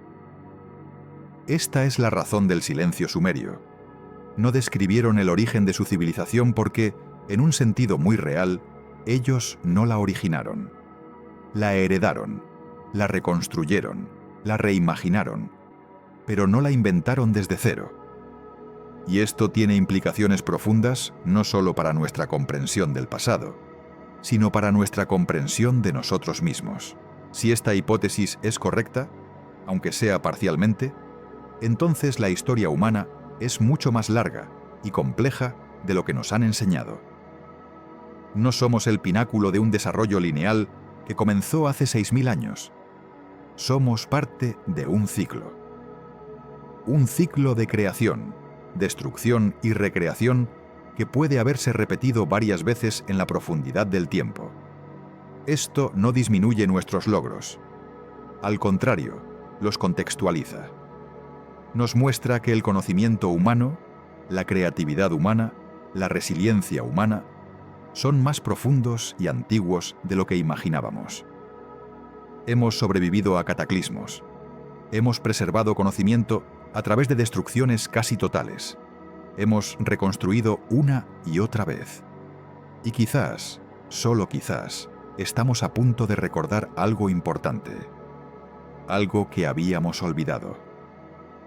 Esta es la razón del silencio sumerio. No describieron el origen de su civilización porque, en un sentido muy real, ellos no la originaron. La heredaron, la reconstruyeron, la reimaginaron, pero no la inventaron desde cero. Y esto tiene implicaciones profundas no solo para nuestra comprensión del pasado, sino para nuestra comprensión de nosotros mismos. Si esta hipótesis es correcta, aunque sea parcialmente, entonces la historia humana es mucho más larga y compleja de lo que nos han enseñado. No somos el pináculo de un desarrollo lineal que comenzó hace 6000 años. Somos parte de un ciclo. Un ciclo de creación, destrucción y recreación que puede haberse repetido varias veces en la profundidad del tiempo. Esto no disminuye nuestros logros. Al contrario, los contextualiza. Nos muestra que el conocimiento humano, la creatividad humana, la resiliencia humana, son más profundos y antiguos de lo que imaginábamos. Hemos sobrevivido a cataclismos. Hemos preservado conocimiento a través de destrucciones casi totales. Hemos reconstruido una y otra vez. Y quizás, solo quizás, estamos a punto de recordar algo importante. Algo que habíamos olvidado.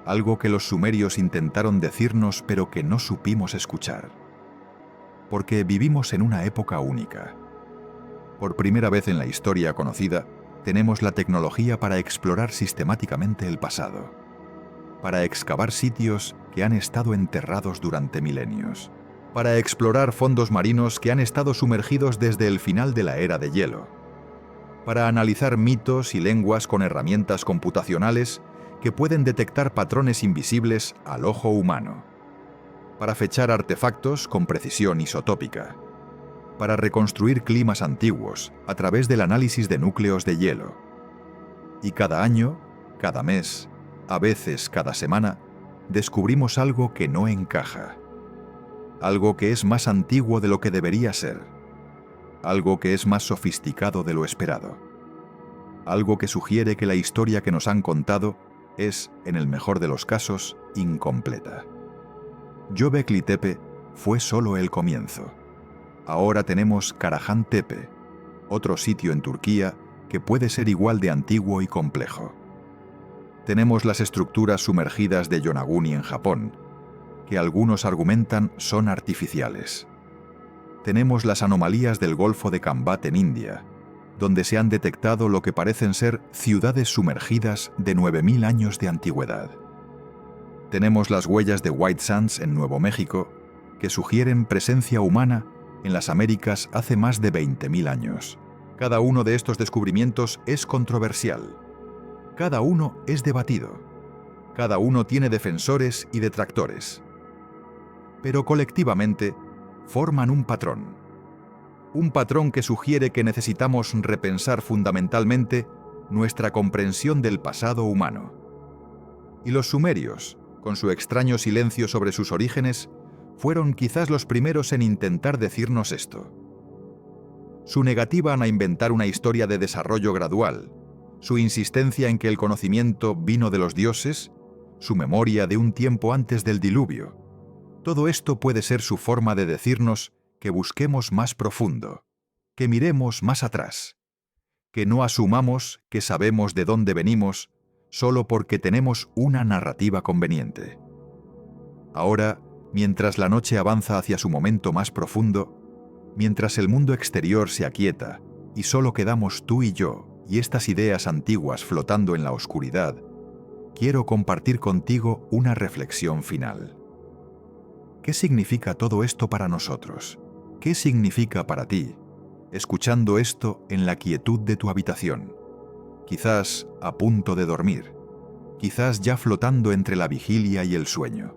Algo que los sumerios intentaron decirnos pero que no supimos escuchar. Porque vivimos en una época única. Por primera vez en la historia conocida, tenemos la tecnología para explorar sistemáticamente el pasado, para excavar sitios que han estado enterrados durante milenios, para explorar fondos marinos que han estado sumergidos desde el final de la era de hielo, para analizar mitos y lenguas con herramientas computacionales que pueden detectar patrones invisibles al ojo humano, para fechar artefactos con precisión isotópica, para reconstruir climas antiguos a través del análisis de núcleos de hielo. Y cada año, cada mes, a veces cada semana, descubrimos algo que no encaja. Algo que es más antiguo de lo que debería ser. Algo que es más sofisticado de lo esperado. Algo que sugiere que la historia que nos han contado es, en el mejor de los casos, incompleta. Göbekli Tepe fue solo el comienzo. Ahora tenemos Karahan Tepe, otro sitio en Turquía que puede ser igual de antiguo y complejo. Tenemos las estructuras sumergidas de Yonaguni en Japón, que algunos argumentan son artificiales. Tenemos las anomalías del Golfo de Kambat en India, donde se han detectado lo que parecen ser ciudades sumergidas de 9000 años de antigüedad. Tenemos las huellas de White Sands en Nuevo México, que sugieren presencia humana en las Américas hace más de 20.000 años. Cada uno de estos descubrimientos es controversial. Cada uno es debatido. Cada uno tiene defensores y detractores. Pero colectivamente forman un patrón. Un patrón que sugiere que necesitamos repensar fundamentalmente nuestra comprensión del pasado humano. Y los sumerios, con su extraño silencio sobre sus orígenes, fueron quizás los primeros en intentar decirnos esto. Su negativa a inventar una historia de desarrollo gradual, su insistencia en que el conocimiento vino de los dioses, su memoria de un tiempo antes del diluvio, todo esto puede ser su forma de decirnos que busquemos más profundo, que miremos más atrás, que no asumamos que sabemos de dónde venimos solo porque tenemos una narrativa conveniente. Ahora, mientras la noche avanza hacia su momento más profundo, mientras el mundo exterior se aquieta y solo quedamos tú y yo y estas ideas antiguas flotando en la oscuridad, quiero compartir contigo una reflexión final. ¿Qué significa todo esto para nosotros? ¿Qué significa para ti, escuchando esto en la quietud de tu habitación? Quizás a punto de dormir, quizás ya flotando entre la vigilia y el sueño.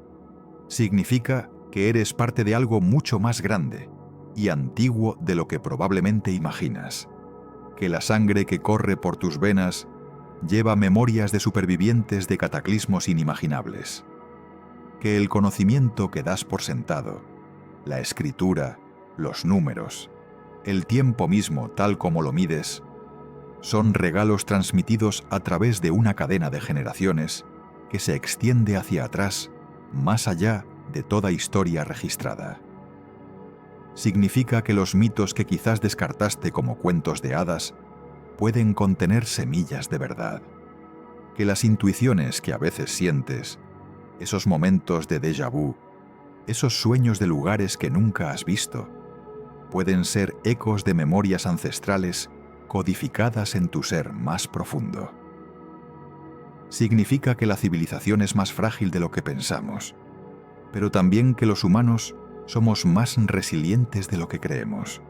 Significa que eres parte de algo mucho más grande y antiguo de lo que probablemente imaginas. Que la sangre que corre por tus venas lleva memorias de supervivientes de cataclismos inimaginables. Que el conocimiento que das por sentado, la escritura, los números, el tiempo mismo tal como lo mides, son regalos transmitidos a través de una cadena de generaciones que se extiende hacia atrás, más allá de toda historia registrada. Significa que los mitos que quizás descartaste como cuentos de hadas pueden contener semillas de verdad. Que las intuiciones que a veces sientes, esos momentos de déjà vu, esos sueños de lugares que nunca has visto, pueden ser ecos de memorias ancestrales codificadas en tu ser más profundo. Significa que la civilización es más frágil de lo que pensamos, pero también que los humanos somos más resilientes de lo que creemos,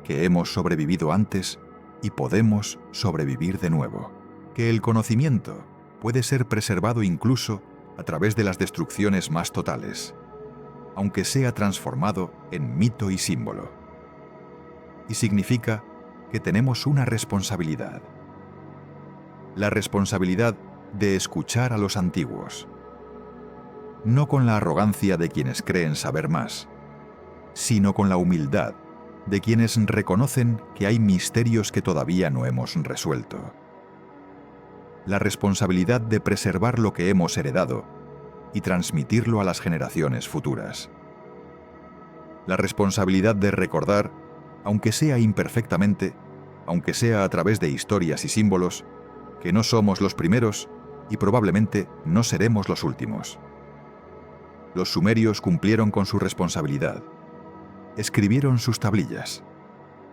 que hemos sobrevivido antes y podemos sobrevivir de nuevo, que el conocimiento puede ser preservado incluso a través de las destrucciones más totales, aunque sea transformado en mito y símbolo. Y significa que tenemos una responsabilidad. La responsabilidad de escuchar a los antiguos. No con la arrogancia de quienes creen saber más, sino con la humildad de quienes reconocen que hay misterios que todavía no hemos resuelto. La responsabilidad de preservar lo que hemos heredado y transmitirlo a las generaciones futuras. La responsabilidad de recordar, aunque sea imperfectamente, aunque sea a través de historias y símbolos, que no somos los primeros y probablemente no seremos los últimos. Los sumerios cumplieron con su responsabilidad. Escribieron sus tablillas,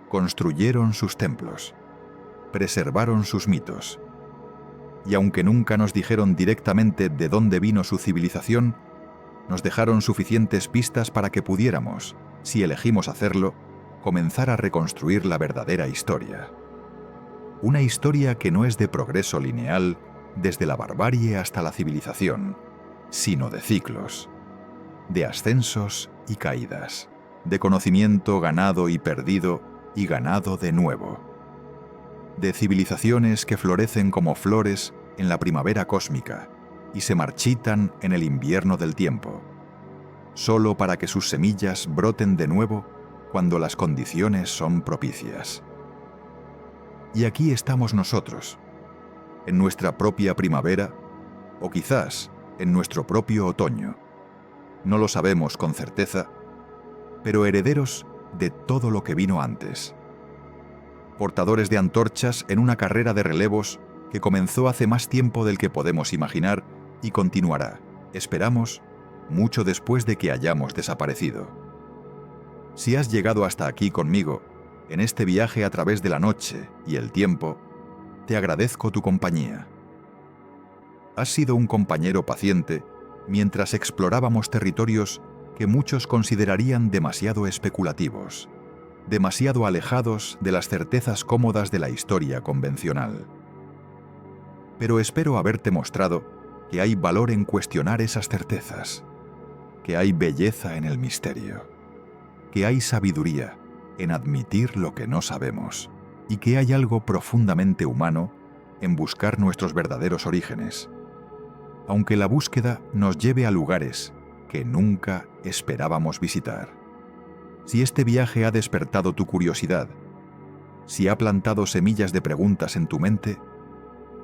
construyeron sus templos, preservaron sus mitos. Y aunque nunca nos dijeron directamente de dónde vino su civilización, nos dejaron suficientes pistas para que pudiéramos, si elegimos hacerlo, comenzar a reconstruir la verdadera historia. Una historia que no es de progreso lineal desde la barbarie hasta la civilización, sino de ciclos, de ascensos y caídas, de conocimiento ganado y perdido y ganado de nuevo, de civilizaciones que florecen como flores en la primavera cósmica y se marchitan en el invierno del tiempo, solo para que sus semillas broten de nuevo cuando las condiciones son propicias. Y aquí estamos nosotros, en nuestra propia primavera, o quizás en nuestro propio otoño. No lo sabemos con certeza, pero herederos de todo lo que vino antes. Portadores de antorchas en una carrera de relevos que comenzó hace más tiempo del que podemos imaginar y continuará, esperamos, mucho después de que hayamos desaparecido. Si has llegado hasta aquí conmigo, en este viaje a través de la noche y el tiempo, te agradezco tu compañía. Has sido un compañero paciente mientras explorábamos territorios que muchos considerarían demasiado especulativos, demasiado alejados de las certezas cómodas de la historia convencional. Pero espero haberte mostrado que hay valor en cuestionar esas certezas, que hay belleza en el misterio, que hay sabiduría en admitir lo que no sabemos y que hay algo profundamente humano en buscar nuestros verdaderos orígenes, aunque la búsqueda nos lleve a lugares que nunca esperábamos visitar. Si este viaje ha despertado tu curiosidad, si ha plantado semillas de preguntas en tu mente,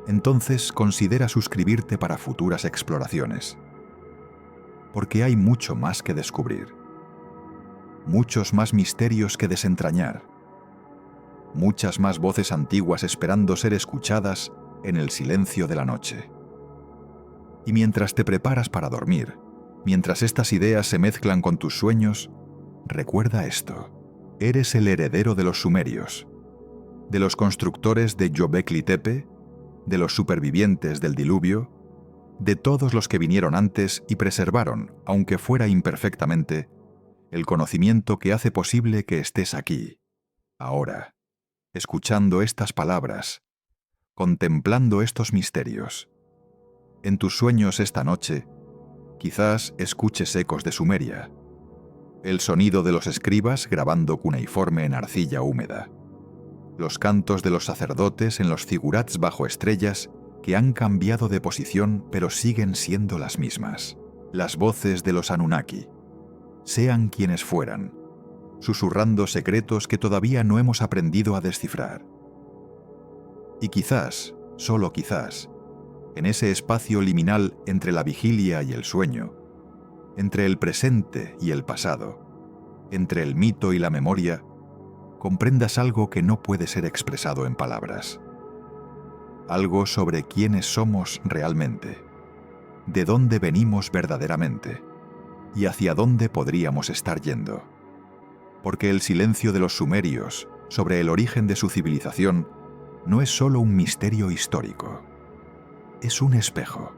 entonces considera suscribirte para futuras exploraciones. Porque hay mucho más que descubrir, muchos más misterios que desentrañar, muchas más voces antiguas esperando ser escuchadas en el silencio de la noche. Y mientras te preparas para dormir, mientras estas ideas se mezclan con tus sueños, recuerda esto: eres el heredero de los sumerios, de los constructores de Göbekli Tepe, de los supervivientes del diluvio, de todos los que vinieron antes y preservaron, aunque fuera imperfectamente, el conocimiento que hace posible que estés aquí, ahora, escuchando estas palabras, contemplando estos misterios. En tus sueños esta noche, quizás escuches ecos de Sumeria, el sonido de los escribas grabando cuneiforme en arcilla húmeda, los cantos de los sacerdotes en los zigurats bajo estrellas que han cambiado de posición pero siguen siendo las mismas, las voces de los Anunnaki, sean quienes fueran, susurrando secretos que todavía no hemos aprendido a descifrar. Y quizás, solo quizás, en ese espacio liminal entre la vigilia y el sueño, entre el presente y el pasado, entre el mito y la memoria, comprendas algo que no puede ser expresado en palabras. Algo sobre quiénes somos realmente, de dónde venimos verdaderamente y hacia dónde podríamos estar yendo. Porque el silencio de los sumerios sobre el origen de su civilización no es solo un misterio histórico, es un espejo.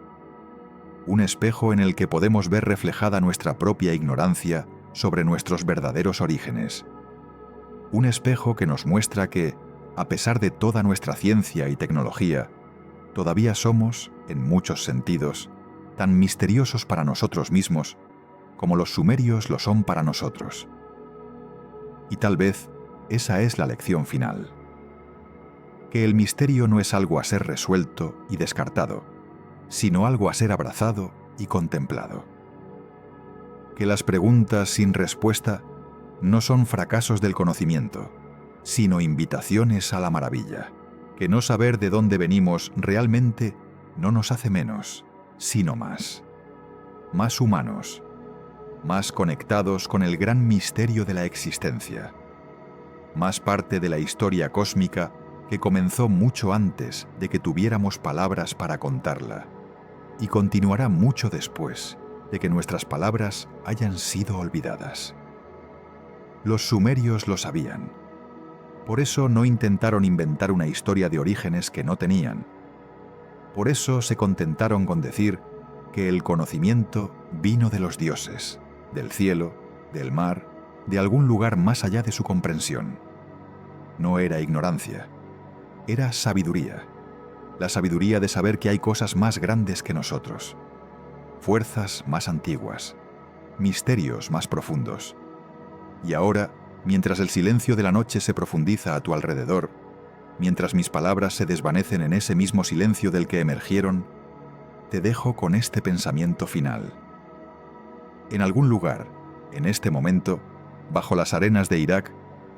un espejo en el que podemos ver reflejada nuestra propia ignorancia sobre nuestros verdaderos orígenes. Un espejo que nos muestra que, a pesar de toda nuestra ciencia y tecnología, todavía somos, en muchos sentidos, tan misteriosos para nosotros mismos como los sumerios lo son para nosotros. Y tal vez esa es la lección final. Que el misterio no es algo a ser resuelto y descartado, sino algo a ser abrazado y contemplado. Que las preguntas sin respuesta no son fracasos del conocimiento, sino invitaciones a la maravilla. Que no saber de dónde venimos realmente no nos hace menos, sino más. Más humanos, más conectados con el gran misterio de la existencia. Más parte de la historia cósmica que comenzó mucho antes de que tuviéramos palabras para contarla, y continuará mucho después de que nuestras palabras hayan sido olvidadas. Los sumerios lo sabían. Por eso no intentaron inventar una historia de orígenes que no tenían. Por eso se contentaron con decir que el conocimiento vino de los dioses, del cielo, del mar, de algún lugar más allá de su comprensión. No era ignorancia, era sabiduría. La sabiduría de saber que hay cosas más grandes que nosotros, fuerzas más antiguas, misterios más profundos. Y ahora, mientras el silencio de la noche se profundiza a tu alrededor, mientras mis palabras se desvanecen en ese mismo silencio del que emergieron, te dejo con este pensamiento final. En algún lugar, en este momento, bajo las arenas de Irak,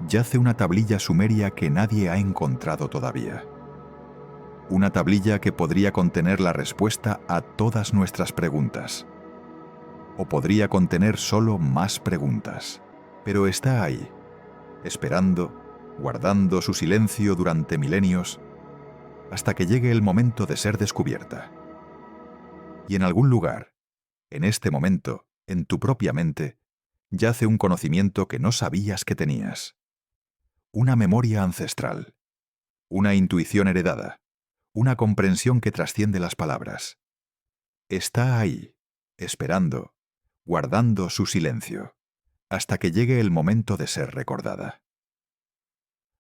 yace una tablilla sumeria que nadie ha encontrado todavía. Una tablilla que podría contener la respuesta a todas nuestras preguntas. O podría contener solo más preguntas. Pero está ahí, esperando, guardando su silencio durante milenios, hasta que llegue el momento de ser descubierta. Y en algún lugar, en este momento, en tu propia mente, yace un conocimiento que no sabías que tenías. Una memoria ancestral, una intuición heredada, una comprensión que trasciende las palabras. Está ahí, esperando, guardando su silencio, hasta que llegue el momento de ser recordada.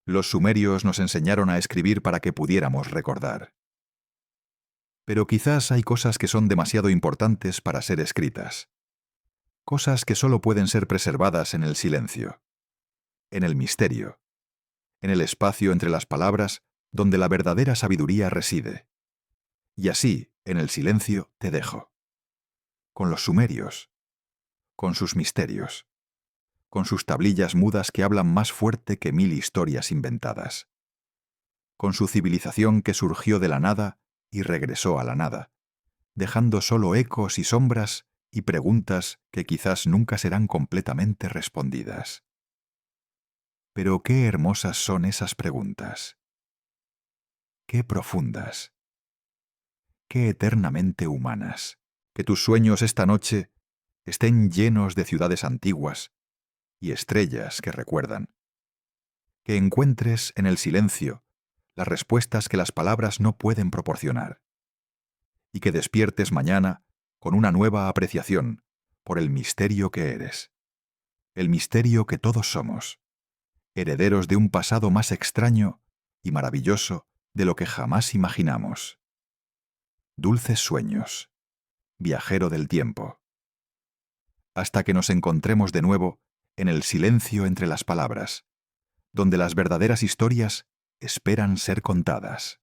Los sumerios nos enseñaron a escribir para que pudiéramos recordar. Pero quizás hay cosas que son demasiado importantes para ser escritas. Cosas que solo pueden ser preservadas en el silencio, en el misterio, en el espacio entre las palabras donde la verdadera sabiduría reside. Y así, en el silencio, te dejo. Con los sumerios, con sus misterios, con sus tablillas mudas que hablan más fuerte que 1000 historias inventadas, con su civilización que surgió de la nada y regresó a la nada, dejando solo ecos y sombras y preguntas que quizás nunca serán completamente respondidas. Pero qué hermosas son esas preguntas. Qué profundas. Qué eternamente humanas. Que tus sueños esta noche estén llenos de ciudades antiguas y estrellas que recuerdan. Que encuentres en el silencio las respuestas que las palabras no pueden proporcionar. Y que despiertes mañana con una nueva apreciación por el misterio que eres. El misterio que todos somos. Herederos de un pasado más extraño y maravilloso de lo que jamás imaginamos. Dulces sueños, viajero del tiempo. Hasta que nos encontremos de nuevo en el silencio entre las palabras, donde las verdaderas historias esperan ser contadas.